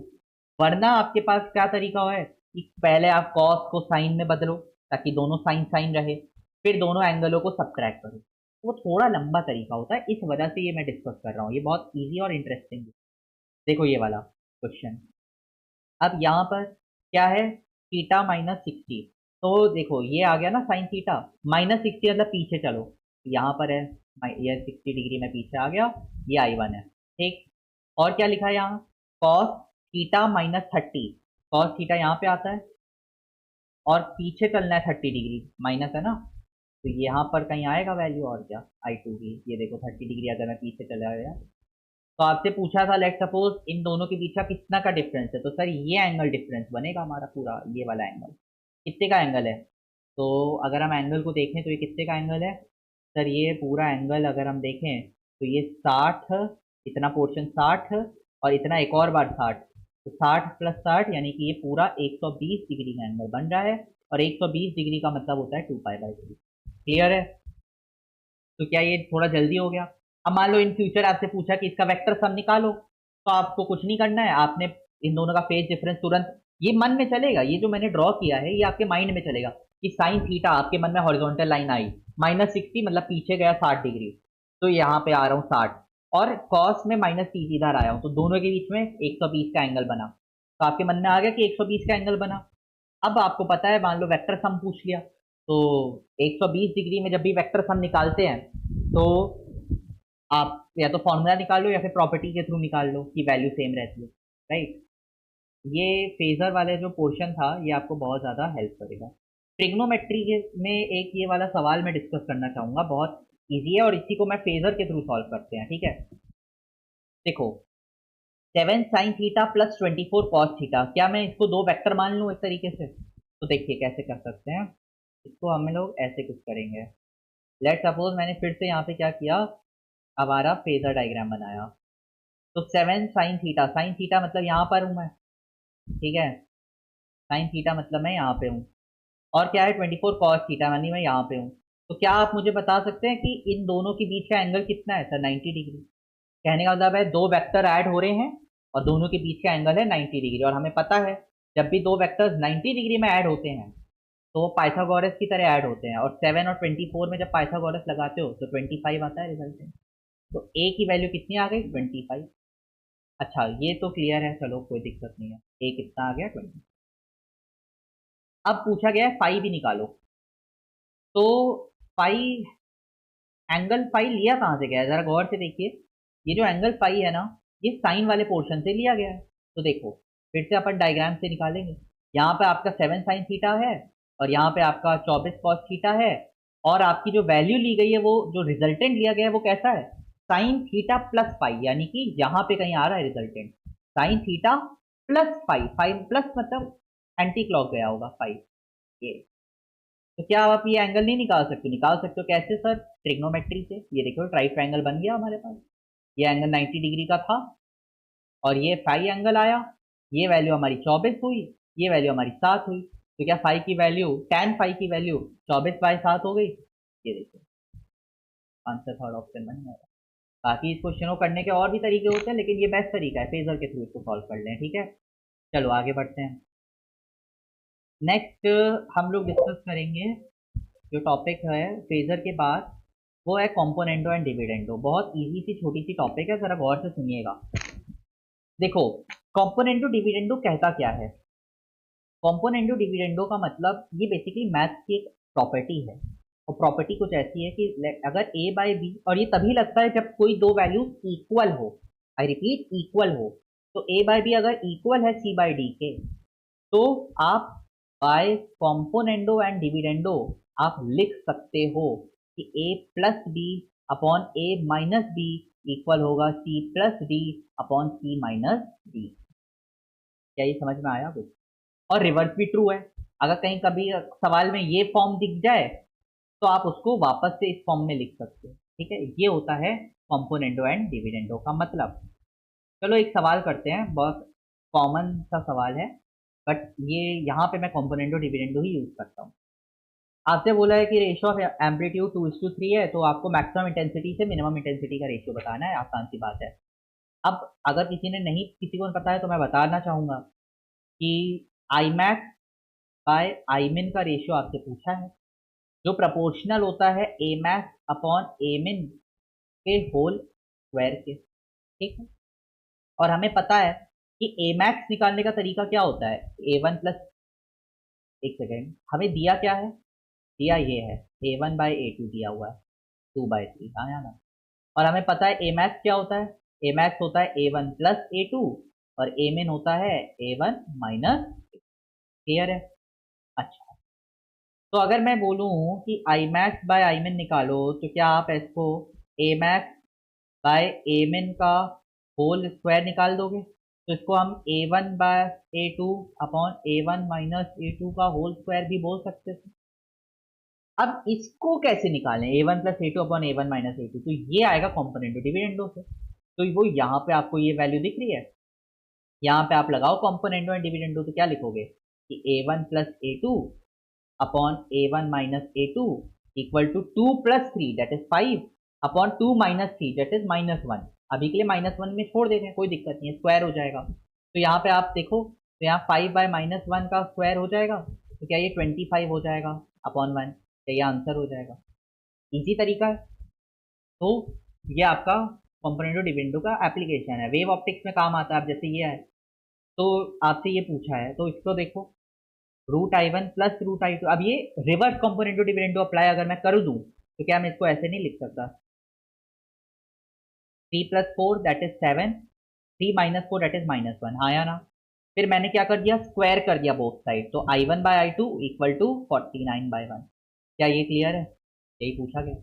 वरना आपके पास क्या तरीका है कि पहले आप कॉस को साइन में बदलो ताकि दोनों साइन साइन रहे, फिर दोनों एंगलों को सब्ट्रैक्ट करो। वो थोड़ा लंबा तरीका होता है, इस वजह से ये मैं डिस्कस कर रहा हूँ। ये बहुत इजी और इंटरेस्टिंग है। देखो ये वाला क्वेश्चन, अब यहाँ पर क्या है? थीटा -60। तो देखो ये आ गया ना साइन थीटा, -60 मतलब पीछे चलो, यहाँ पर है, ये 60 डिग्री में पीछे आ गया, ये I1 है, ठीक। और क्या लिखा है यहाँ? कॉस थीटा -30, कॉस थीटा यहाँ पे आता है, और पीछे चलना है 30 डिग्री, माइनस है ना, तो यहाँ पर कहीं आएगा वैल्यू, और क्या I2 की। ये देखो 30 डिग्री अगर मैं पीछे चला गया, तो आपसे पूछा था लेट सपोज इन दोनों के बीच का कितना का डिफरेंस है, तो सर ये एंगल डिफरेंस बनेगा हमारा पूरा, ये वाला एंगल कितने का एंगल है? तो अगर हम एंगल को देखें तो ये कितने का एंगल है? सर ये पूरा एंगल अगर हम देखें तो ये 60, इतना पोर्शन 60, और इतना एक और बार 60, तो 60 प्लस 60 यानी कि ये पूरा 120 डिग्री का एंगल बन रहा है, और 120 डिग्री का मतलब होता है 2π/3। क्लियर है? तो क्या ये थोड़ा जल्दी हो गया? अब मान लो इन फ्यूचर आपसे पूछा कि इसका वेक्टर सम निकालो, तो आपको कुछ नहीं करना है, आपने इन दोनों का फेज डिफरेंस तुरंत, ये मन में चलेगा, ये जो मैंने ड्रॉ किया है ये आपके माइंड में चलेगा कि साइन थीटा, आपके मन में हॉरिजॉन्टल लाइन आई, -60 मतलब पीछे गया 60 डिग्री, तो यहाँ पे आ रहा हूँ 60, और कॉस में -30 इधर आया हूँ, तो दोनों के बीच में 120 का एंगल बना। तो आपके मन में आ गया कि 120 का एंगल बना। अब आपको पता है, मान लो वेक्टर सम पूछ लिया, तो 120 डिग्री में जब भी वेक्टर सम निकालते हैं तो आप या तो फॉर्मूला निकाल लो या फिर प्रॉपर्टी के थ्रू निकाल लो कि वैल्यू सेम रहती है, राइट। ये फेजर वाले जो पोर्शन था ये आपको बहुत ज़्यादा हेल्प करेगा। ट्रिग्नोमेट्री में एक ये वाला सवाल मैं डिस्कस करना चाहूँगा, बहुत इजी है, और इसी को मैं फेजर के थ्रू सॉल्व करते हैं, ठीक है। देखो 7 sin theta plus 24 cos theta, क्या मैं इसको दो वेक्टर मान लूँ एक तरीके से? तो देखिए कैसे कर सकते हैं इसको, हम लोग ऐसे कुछ करेंगे। लेट सपोज मैंने फिर से यहाँ पे क्या किया, हमारा फेजर डायग्राम बनाया। तो 7 sin थीटा मतलब यहाँ पर हूँ मैं, ठीक है। साइन थीटा मतलब मैं यहाँ पे हूँ, और क्या है 24 cos थीटा यानी मैं यहाँ पे हूँ। तो क्या आप मुझे बता सकते हैं कि इन दोनों के बीच का एंगल कितना है? Sir 90 degree. कहने का मतलब है दो वेक्टर ऐड हो रहे हैं, और दोनों के बीच का एंगल है 90 डिग्री। और हमें पता है जब भी दो वेक्टर्स 90 डिग्री में ऐड होते हैं तो वो पाइथागोरस की तरह ऐड होते हैं, और 7 और 24 में जब पाइथागोरस लगाते हो तो 25 आता है रिजल्ट में। तो ए की वैल्यू कितनी आ गई? 25। अच्छा, ये तो क्लियर है, चलो कोई दिक्कत नहीं है। ए कितना आ गया? 20। अब पूछा गया है फाई भी निकालो। तो फाई, एंगल फाई लिया कहाँ से गया है, जरा गौर से देखिए। ये जो एंगल फाई है ना, ये साइन वाले पोर्शन से लिया गया है। तो देखो, फिर से अपन डायग्राम से निकालेंगे। यहाँ पे आपका 7 साइन थीटा है, और यहाँ पे आपका 24 कॉस थीटा है, और आपकी जो वैल्यू ली गई है, वो जो रिजल्टेंट लिया गया है वो कैसा है? साइन थीटा प्लस फाई, यानी कि यहाँ पे कहीं आ रहा है resultant sine theta plus phi. Phi plus मतलब एंटी क्लॉक गया होगा फाई। ये तो क्या आप ये एंगल नहीं निकाल सकते? निकाल सकते हो। कैसे सर? ट्रिग्नोमेट्री से। ये देखो ट्राई ट्राइंगल बन गया हमारे पास। ये एंगल 90 डिग्री का था, और ये फाई एंगल आया। ये वैल्यू हमारी 24 हुई, ये वैल्यू हमारी 7 हुई। तो क्या फाई की वैल्यू, tan फाई की वैल्यू 24/7 हो गई? ये देखो, आंसर थर्ड ऑप्शन बन गया। बाकी इस क्वेश्चन को करने के और भी तरीके होते हैं, लेकिन ये बेस्ट तरीका है, फेजर के थ्रू इसको सॉल्व कर लें। ठीक है, चलो आगे बढ़ते हैं। नेक्स्ट हम लोग डिस्कस करेंगे जो टॉपिक है फेजर के बाद, वो है कॉम्पोनेंटो एंड डिविडेंडो। बहुत इजी सी छोटी सी टॉपिक है, जरा गौर से सुनिएगा। देखो, कॉम्पोनेंटो डिविडेंडो कहता क्या है? कॉम्पोनेंटो डिविडेंडो का मतलब ये बेसिकली मैथ्स की एक प्रॉपर्टी है। और प्रॉपर्टी कुछ ऐसी है कि अगर a बाय बी, और ये तभी लगता है जब कोई दो वैल्यूज इक्वल हो, आई रिपीट इक्वल हो। तो a बाय बी अगर इक्वल है c बाय डी के, तो आप बाय कॉम्पोनेंडो एंड डिविडेंडो आप लिख सकते हो कि a plus B upon a minus B equal होगा c plus D upon c minus D. क्या ये समझ में आया कुछ? और रिवर्स भी ट्रू है। अगर कहीं कभी सवाल में ये फॉर्म दिख जाए तो आप उसको वापस से इस फॉर्म में लिख सकते हो। ठीक है, ये होता है कॉम्पोनेंडो एंड डिविडेंडो का मतलब। चलो एक सवाल करते हैं, बहुत कॉमन सा सवाल है, बट ये यहाँ पे मैं कॉम्पोनेंडो डिविडेंडो ही यूज करता हूँ। आपसे बोला है कि रेशियो ऑफ एम्पलीट्यूड 2:3 है, तो आपको मैक्सिमम इंटेंसिटी से मिनिमम इंटेंसिटी का रेशियो बताना है। आसान सी बात है। अब अगर किसी को पता है तो मैं बताना चाहूंगा कि आई मैक्स बाय आई मिन का रेशियो आपसे पूछा है, जो प्रपोर्शनल होता है ए मैक्स अपॉन ए मिन के होल स्क्वायर के। ठीक है, और हमें पता है कि ए मैक्स निकालने का तरीका क्या होता है? A1 प्लस, एक सेकेंड, हमें दिया क्या है? दिया ये है A1/A2 दिया हुआ है 2/3। हाँ या ना? और हमें पता है ए मैक्स क्या होता है? ए मैक्स होता है A1 प्लस A2, और ए मिन होता है A1 माइनस। क्लियर है? अच्छा, तो अगर मैं बोलूं कि आई मैक्स बाय आई मिन निकालो, तो क्या आप इसको ए मैक्स बाय ए मिन का होल स्क्वायर निकाल दोगे? तो इसको हम A1/A2 upon A1 minus A2 का होल स्क्वायर भी बोल सकते थे। अब इसको कैसे निकालें? A1 plus A2 upon A1 minus A2, तो ये आएगा कॉम्पोनेंटो डिविडेंडो से। तो वो यहाँ पे आपको ये वैल्यू दिख रही है, यहाँ पे आप लगाओ कॉम्पोनेंटो एंड डिविडेंडो, तो क्या लिखोगे कि A1 plus A2 upon A1 minus A2 equal to 2 plus 3 that is 5 upon 2 minus 3 that is -1। अभी के लिए -1 में छोड़ देते हैं, कोई दिक्कत नहीं है, स्क्वायर हो जाएगा। तो यहाँ पे आप देखो, तो यहाँ 5/-1 का स्क्वायर हो जाएगा, तो क्या ये 25 हो जाएगा अपॉन 1? क्या ये आंसर हो जाएगा? इजी तरीका है। तो ये आपका कॉम्पोनेंटो डिविडेंडो का एप्लीकेशन है, वेव ऑप्टिक्स में काम आता है। अब जैसे ये है, तो आपसे ये पूछा है, तो इसको देखो, √I1 प्लस √I2। अब ये रिवर्स कॉम्पोनेंटो डिविडेंडो अप्लाई अगर मैं कर दूं, तो क्या मैं इसको ऐसे नहीं लिख सकता? 3 plus 4 that is 7, 3 minus 4 that is -1। हाँ या ना? फिर मैंने क्या कर दिया? स्क्वायर कर दिया बोथ साइड, तो I1/I2 इक्वल टू 49/1। क्या ये क्लियर है? यही पूछा गया।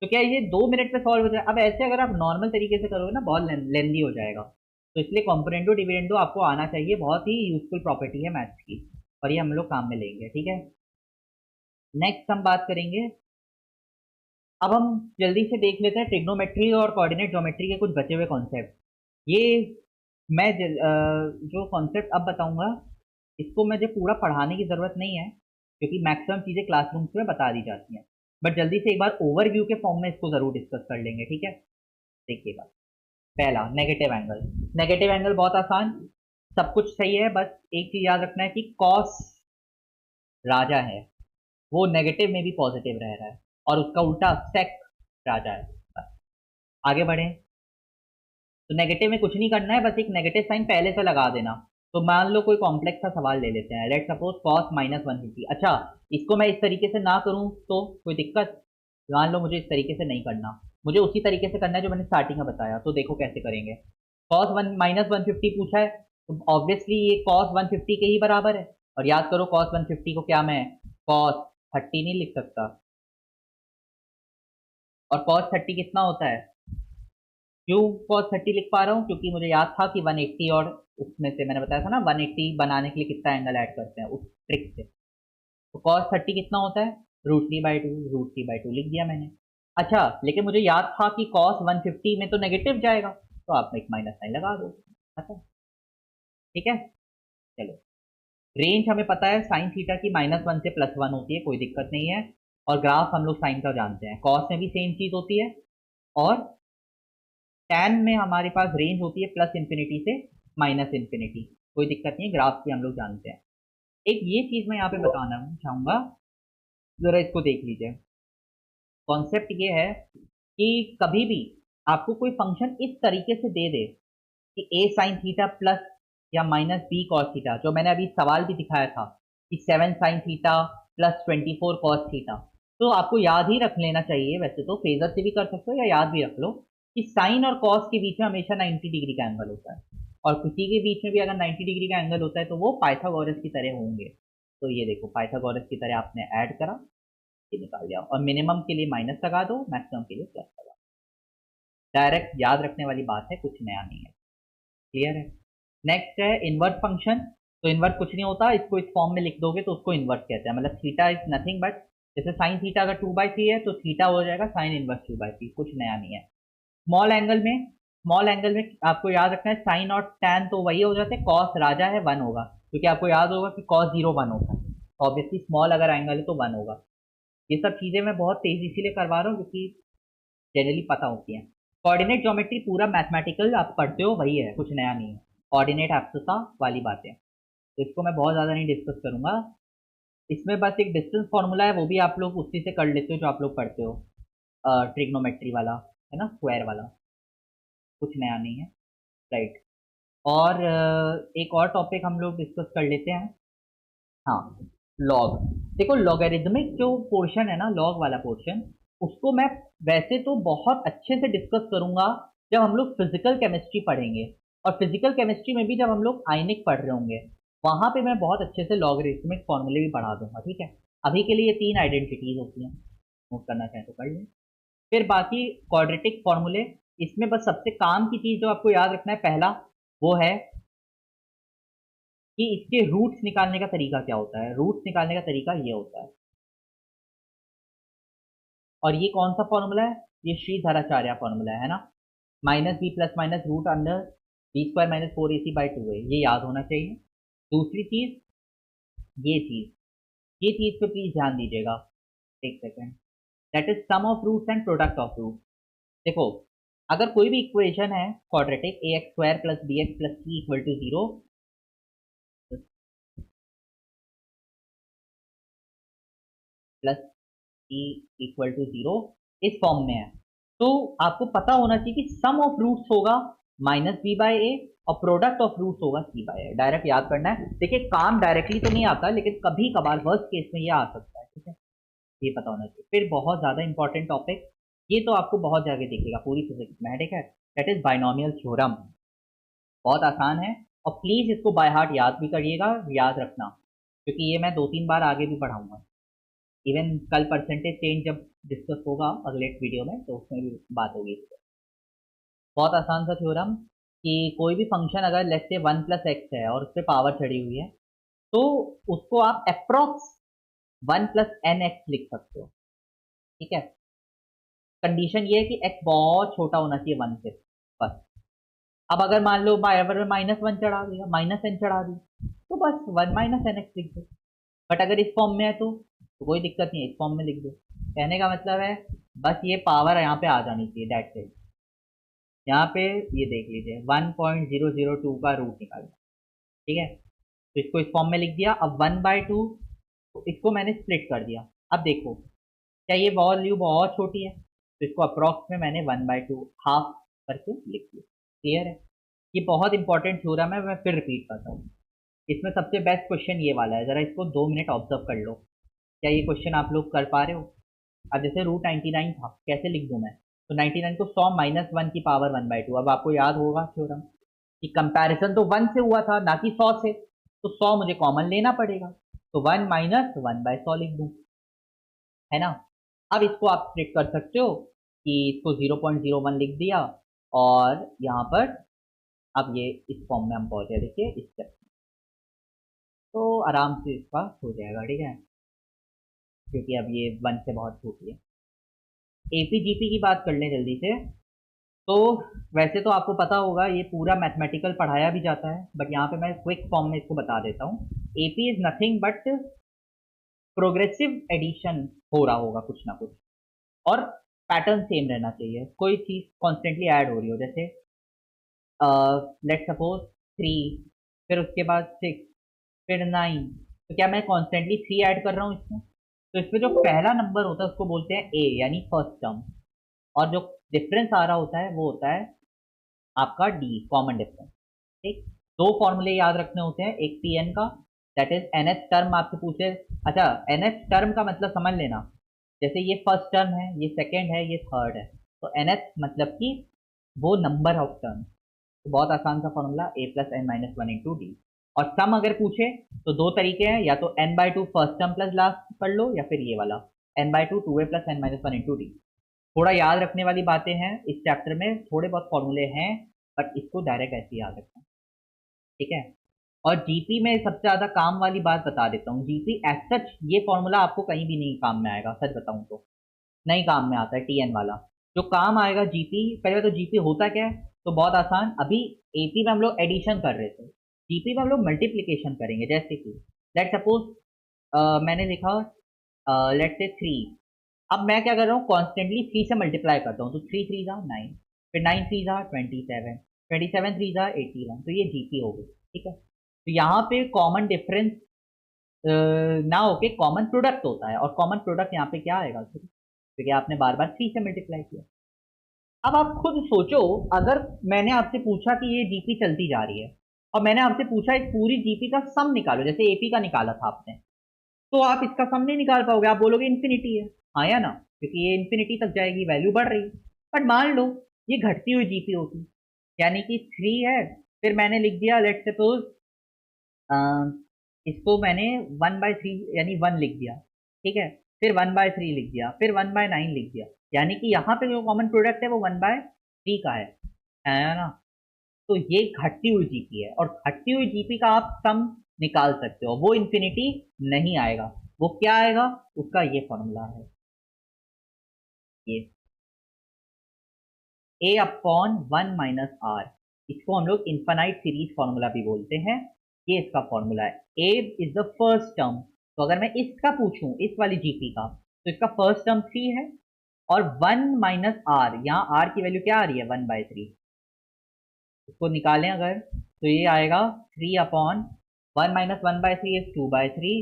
तो क्या ये 2 मिनट में सॉल्व हो जाए? अब ऐसे अगर आप नॉर्मल तरीके से करोगे ना, बहुत लेंदी हो जाएगा। तो इसलिए कॉम्पोनेंटो डिविडेंडो आपको आना चाहिए, बहुत ही यूजफुल प्रॉपर्टी है मैथ्स की, और ये हम लोग काम में लेंगे। ठीक है, नेक्स्ट हम बात करेंगे। अब हम जल्दी से देख लेते हैं ट्रिग्नोमेट्री और कोऑर्डिनेट ज्योमेट्री के कुछ बचे हुए कॉन्सेप्ट। ये मैं जो कॉन्सेप्ट अब बताऊंगा, इसको मुझे पूरा पढ़ाने की ज़रूरत नहीं है, क्योंकि मैक्सिमम चीज़ें क्लासरूम्स में बता दी जाती हैं। बट जल्दी से एक बार ओवरव्यू के फॉर्म में इसको ज़रूर डिस्कस कर लेंगे। ठीक है, देखिएगा। पहला नेगेटिव एंगल। नेगेटिव एंगल बहुत आसान, सब कुछ सही है, बस एक चीज याद रखना है कि कॉस राजा है वो नेगेटिव में भी पॉजिटिव रह रहा है, और उसका उल्टा सेक राजा है। बस आगे बढ़े। तो नेगेटिव में कुछ नहीं करना है, बस एक नेगेटिव साइन पहले से लगा देना। तो मान लो कोई कॉम्प्लेक्स सा सवाल ले लेते हैं, लेट सपोज cos -150। अच्छा, इसको मैं इस तरीके से ना करूं तो कोई दिक्कत? मान लो मुझे इस तरीके से नहीं करना, मुझे उसी तरीके से करना है जो मैंने स्टार्टिंग में बताया। तो देखो कैसे करेंगे। cos 1 -150 पूछा है, तो ऑब्वियसली ये cos 150 के ही बराबर है। और याद करो cos 150 को क्या मैं cos 30 नहीं लिख सकता? और cos 30 कितना होता है? क्यों cos 30 लिख पा रहा हूँ? क्योंकि मुझे याद था कि 180 और उसमें से मैंने बताया था ना 180 बनाने के लिए कितना एंगल ऐड करते हैं उस ट्रिक से। तो cos 30 कितना होता है? √3/2। √3/2 लिख दिया मैंने। अच्छा, लेकिन मुझे याद था कि cos 150 में तो नेगेटिव जाएगा, तो आप एक माइनस साइन लगा दो। अच्छा, ठीक है, चलो। रेंज हमें पता है साइन थीटा की -1 से +1 होती है, कोई दिक्कत नहीं है। और ग्राफ हम लोग साइन का जानते हैं, कॉस में भी सेम चीज होती है, और टैन में हमारे पास रेंज होती है +∞ से -∞। कोई दिक्कत नहीं है, ग्राफ भी हम लोग जानते हैं। एक ये चीज मैं यहाँ पे बताना चाहूंगा, जरा इसको देख लीजिए। कॉन्सेप्ट ये है कि कभी भी आपको कोई फंक्शन इस तरीके से दे दे कि a साइन थीटा प्लस या -b कॉस थीटा, जो मैंने अभी सवाल भी दिखाया था कि 7 साइन थीटा +24 कॉस थीटा, तो आपको याद ही रख लेना चाहिए। वैसे तो फेजर से भी कर सकते हो या याद भी रख लो कि साइन और कॉस के बीच में हमेशा 90 डिग्री का एंगल होता है, और किसी के बीच में भी अगर 90 डिग्री का एंगल होता है तो वो पाइथागोरस की तरह होंगे। तो ये देखो पाइथागोरस की तरह आपने ऐड करा, ये निकाल लिया, और मिनिमम के लिए माइनस लगा दो, मैक्सिमम के लिए प्लस लगा दो। डायरेक्ट याद रखने वाली बात है, कुछ नया नहीं है। क्लियर है? नेक्स्ट है इनवर्स फंक्शन। तो इनवर्स कुछ नहीं होता, इसको इस फॉर्म में लिख दोगे तो उसको इनवर्स कहते हैं। मतलब थीटा इज नथिंग बट, जैसे साइन थीटा अगर 2/3 है तो थीटा हो जाएगा साइन इनवर्स 2/3, कुछ नया नहीं है। स्मॉल एंगल में आपको याद रखना है साइन और टैन तो वही हो जाते हैं, कॉस राजा है 1 होगा, क्योंकि आपको याद होगा कि cos 0 1 होता है, ऑब्वियसली स्मॉल अगर एंगल है तो 1 होगा। ये सब चीजें मैं बहुत तेजी इसीलिए करवा रहा हूँ क्योंकि जनरली पता होती हैं। कोऑर्डिनेट ज्योमेट्री पूरा मैथमेटिकल आप पढ़ते हो वही है, कुछ नया नहीं है, कोऑर्डिनेट एब्ससा वाली बातें, तो इसको मैं बहुत ज़्यादा नहीं डिस्कस करूंगा। इसमें बस एक डिस्टेंस फार्मूला है, वो भी आप लोग उसी से कर लेते हो जो आप लोग पढ़ते हो, ट्रिग्नोमेट्री वाला, है ना, स्क्वायर वाला, कुछ नया नहीं है। राइट। और एक और टॉपिक हम लोग डिस्कस कर लेते हैं। हाँ, लॉग। देखो लॉगरिदमिक जो पोर्शन है ना, लॉग वाला पोर्शन, उसको मैं वैसे तो बहुत अच्छे से डिस्कस करूंगा जब हम लोग फिजिकल केमिस्ट्री पढ़ेंगे, और फिजिकल केमिस्ट्री में भी जब हम लोग आयनिक पढ़ रहे होंगे वहां पे मैं बहुत अच्छे से लॉगरिदमिक फॉर्मूले भी पढ़ा दूंगा। ठीक है, अभी के लिए ये 3 आइडेंटिटीज होती हैं, नोट करना चाहें तो कर लें। फिर बाकी क्वाड्रेटिक फॉर्मूले, इसमें बस सबसे काम की चीज जो आपको याद रखना है पहला, वो है कि इसके रूट्स निकालने का तरीका क्या होता है। रूट्स निकालने का तरीका ये होता है, और ये कौन सा फॉर्मूला है? ये श्रीधराचार्य फॉर्मूला है ना, -b + -√b² - 4ac/2 है, ये याद होना चाहिए। दूसरी चीज, ये चीज ये चीज पे प्लीज ध्यान दीजिएगा, एक second. That is sum of roots and product of root. देखो, अगर कोई भी इक्वेशन है quadratic, ax² + bx + c = 0, +e = 0 इस फॉर्म में है, तो आपको पता होना चाहिए कि सम ऑफ रूट्स होगा -b/a और प्रोडक्ट ऑफ रूट्स होगा c/a। डायरेक्ट याद करना है। देखिए काम डायरेक्टली तो नहीं आता, लेकिन कभी कभार वर्स्ट केस में ये आ सकता है। ठीक है, ये पता होना चाहिए। फिर बहुत ज्यादा इंपॉर्टेंट टॉपिक, ये तो आपको बहुत जगह दिखेगा पूरी फिजिक्स में है, ठीक है, दैट इज बाइनोमियल थ्योरम। बहुत आसान है, और प्लीज इसको बाय हार्ट याद भी करिएगा, याद रखना, क्योंकि ये मैं 2-3 बार आगे भी पढ़ाऊंगा। इवन कल परसेंटेज चेंज जब डिस्कस होगा अगले वीडियो में तो उसमें भी बात होगी इस पर। बहुत आसान सा थ्योरम कि कोई भी फंक्शन अगर लेट्स से 1 + x है और उस पर पावर चढ़ी हुई है, तो उसको आप अप्रॉक्स 1 + nx लिख सकते हो। ठीक है, कंडीशन ये है कि x बहुत छोटा होना चाहिए 1 से, बस। अब अगर मान लो बराबर में -1 चढ़ा दिया, -n चढ़ा दी, तो बस 1 - nx लिख दो। बट अगर इस फॉर्म में है तो कोई दिक्कत नहीं है, इस फॉर्म में लिख दो। कहने का मतलब है बस ये पावर यहाँ पे आ जानी चाहिए, दैट्स इट। यहाँ पे ये देख लीजिए 1.002 का रूट निकालना, ठीक है। तो इसको इस फॉर्म में लिख दिया। अब 1/2 इसको मैंने स्प्लिट कर दिया। अब देखो क्या ये वैल्यू बहुत छोटी है, तो इसको अप्रॉक्स में मैंने 1/2 हाफ करके लिख दिया। क्लियर है। ये बहुत इंपॉर्टेंट थ्योरम है, मैं फिर रिपीट करता हूँ। इसमें सबसे बेस्ट क्वेश्चन ये वाला है, जरा इसको 2 मिनट ऑब्जर्व कर लो। क्या ये क्वेश्चन आप लोग कर पा रहे हो? अब जैसे √99 था, कैसे लिख दूं मैं? तो 99 को 100 - 1 की पावर 1/2। अब आपको याद होगा थ्योरम कि कंपैरिजन तो 1 से हुआ था ना कि 100 से, तो 100 मुझे कॉमन लेना पड़ेगा, तो 1 - 1/100 लिख दूं, है ना। अब इसको आप स्प्लिट कर सकते हो कि इसको 0.01 लिख दिया, और यहाँ पर अब ये इस फॉर्म में हम पहुंचे, देखिए इस step। तो आराम से इसका हो जाएगा, ठीक है, क्योंकि अब ये 1 से बहुत छोटी है। एपीजीपी की बात कर लें जल्दी से। तो वैसे तो आपको पता होगा ये पूरा मैथमेटिकल पढ़ाया भी जाता है, बट यहाँ पे मैं क्विक फॉर्म में इसको बता देता हूँ। AP is nothing but progressive addition हो रहा होगा कुछ ना कुछ, और पैटर्न सेम रहना चाहिए। कोई चीज़ कॉन्स्टेंटली ऐड हो रही हो, जैसे लेट सपोज 3, फिर उसके बाद 6, फिर 9, तो क्या मैं कॉन्स्टेंटली 3 ऐड कर रहा हूँ इसमें? तो इसमें जो पहला नंबर होता है उसको बोलते हैं ए, यानी फर्स्ट टर्म, और जो डिफरेंस आ रहा होता है वो होता है आपका डी, कॉमन डिफरेंस। ठीक, दो फॉर्मूले याद रखने होते हैं, एक पी एन का, दैट इज nth टर्म आपसे पूछे। अच्छा, nth टर्म का मतलब समझ लेना, जैसे ये फर्स्ट टर्म है, ये सेकंड है, ये थर्ड है, तो nth मतलब कि वो नंबर ऑफ टर्म। तो बहुत आसान सा फॉर्मूला, a+n-1 इंटू डी। और सम अगर पूछे तो दो तरीके हैं, या तो n/2 first term plus last कर लो, या फिर ये वाला n/2 2a+n-1 इंटू डी। थोड़ा याद रखने वाली बातें हैं इस चैप्टर में, थोड़े बहुत फॉर्मूले हैं, बट इसको डायरेक्ट ऐसे याद रखना, ठीक है। और जीपी में सबसे ज्यादा काम वाली बात बता देता हूँ, जीपी एज सच ये फॉर्मूला आपको कहीं भी नहीं काम में आएगा, सच बताऊं तो नहीं काम में आता है टीएन वाला। जो काम आएगा जीपी, पहले तो जीपी होता क्या है, तो बहुत आसान। अभी एपी में हम लोग एडिशन कर रहे थे, जीपी में हम लोग मल्टीप्लीकेशन करेंगे। जैसे कि लेट सपोज मैंने लिखा लेट से 3, अब मैं क्या कर रहा हूँ, कॉन्स्टेंटली 3 से मल्टीप्लाई करता हूँ, तो 3 3 जा 9, फिर 9 3 जा 27, 27 3 जा 81, तो ये जीपी हो गई, ठीक है। तो यहाँ पे कॉमन डिफरेंस ना होके कॉमन प्रोडक्ट होता है, और कॉमन प्रोडक्ट यहाँ पे क्या आएगा, क्योंकि आपने बार बार 3 से मल्टीप्लाई किया। अब आप खुद सोचो, अगर मैंने आपसे पूछा कि ये जीपी चलती जा रही है, और मैंने आपसे पूछा इस पूरी जीपी का सम निकालो, जैसे एपी का निकाला था आपने, तो आप इसका सम नहीं निकाल पाओगे, आप बोलोगे इन्फिनिटी है, हाँ या ना, क्योंकि ये इन्फिनिटी तक जाएगी, वैल्यू बढ़ रही है। बट मान लो ये घटती हुई जीपी होती, यानी कि 3 है, फिर मैंने लिख दिया लेट सपोज इसको मैंने 1/3 यानी 1 लिख दिया, ठीक है, फिर 1/3 लिख दिया, फिर 1/9 लिख दिया, यानी कि यहाँ पे जो कॉमन प्रोडक्ट है वो 1/3 का है ना। तो ये घटती हुई जीपी है, और घटती हुई जीपी का आप सम निकाल सकते हो, वो इंफिनिटी नहीं आएगा। वो क्या आएगा, उसका ये फॉर्मूला है, ये a/1 - r, इसको हम लोग इन्फानाइट सीरीज फॉर्मूला भी बोलते हैं। ये इसका फॉर्मूला है। a is the first term, तो अगर मैं इसका पूछूं, इस वाली जीपी का, तो इसका फर्स्ट टर्म 3 है, और 1 - r, यहाँ r की वैल्यू क्या आ रही है, 1/3। इसको निकालें अगर, तो ये आएगा 3/1 - 1/3 इज 2/3,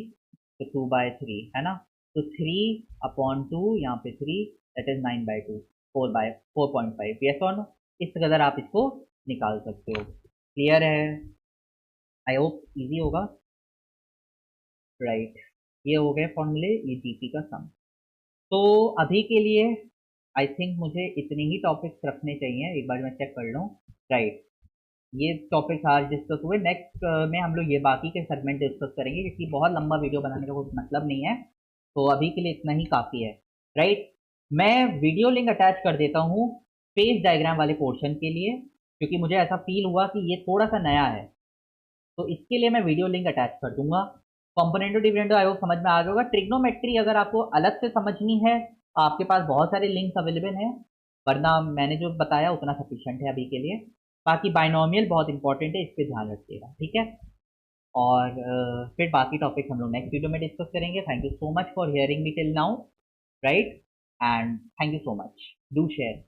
तो 2/3 है ना। तो 3/2, यहाँ पे 3, दैट इज 9/2, 4/4.5, यस और नो। इस कदर आप इसको निकाल सकते हो। क्लियर है? आई होप इजी होगा, राइट। ये हो गए फॉर्मूले, ये जीपी का सम। तो अभी के लिए आई थिंक मुझे इतने ही टॉपिक्स रखने चाहिए, एक बार मैं चेक कर लूँ, राइट। ये टॉपिक्स आज डिस्कस हुए, नेक्स्ट में हम लोग ये बाकी के सेगमेंट डिस्कस करेंगे, क्योंकि बहुत लंबा वीडियो बनाने का कोई मतलब नहीं है, तो अभी के लिए इतना ही काफ़ी है, राइट। मैं वीडियो लिंक अटैच कर देता हूँ फेज डायग्राम वाले पोर्शन के लिए, क्योंकि मुझे ऐसा फील हुआ कि ये थोड़ा सा नया है, तो इसके लिए मैं वीडियो लिंक अटैच कर दूंगा। कॉम्पोनेंटो डिविडेंडो आई होप समझ में आ गया होगा। ट्रिग्नोमेट्री अगर आपको अलग से समझनी है, आपके पास बहुत सारे लिंक्स अवेलेबल हैं, वरना मैंने जो बताया उतना सफिशिएंट है अभी के लिए। बाकी बाइनोमियल बहुत इंपॉर्टेंट है, इस पर ध्यान रखिएगा, ठीक है। और फिर बाकी टॉपिक हम लोग नेक्स्ट वीडियो में डिस्कस करेंगे। Thank you so much for hearing me till now, right, and thank you so much, do share.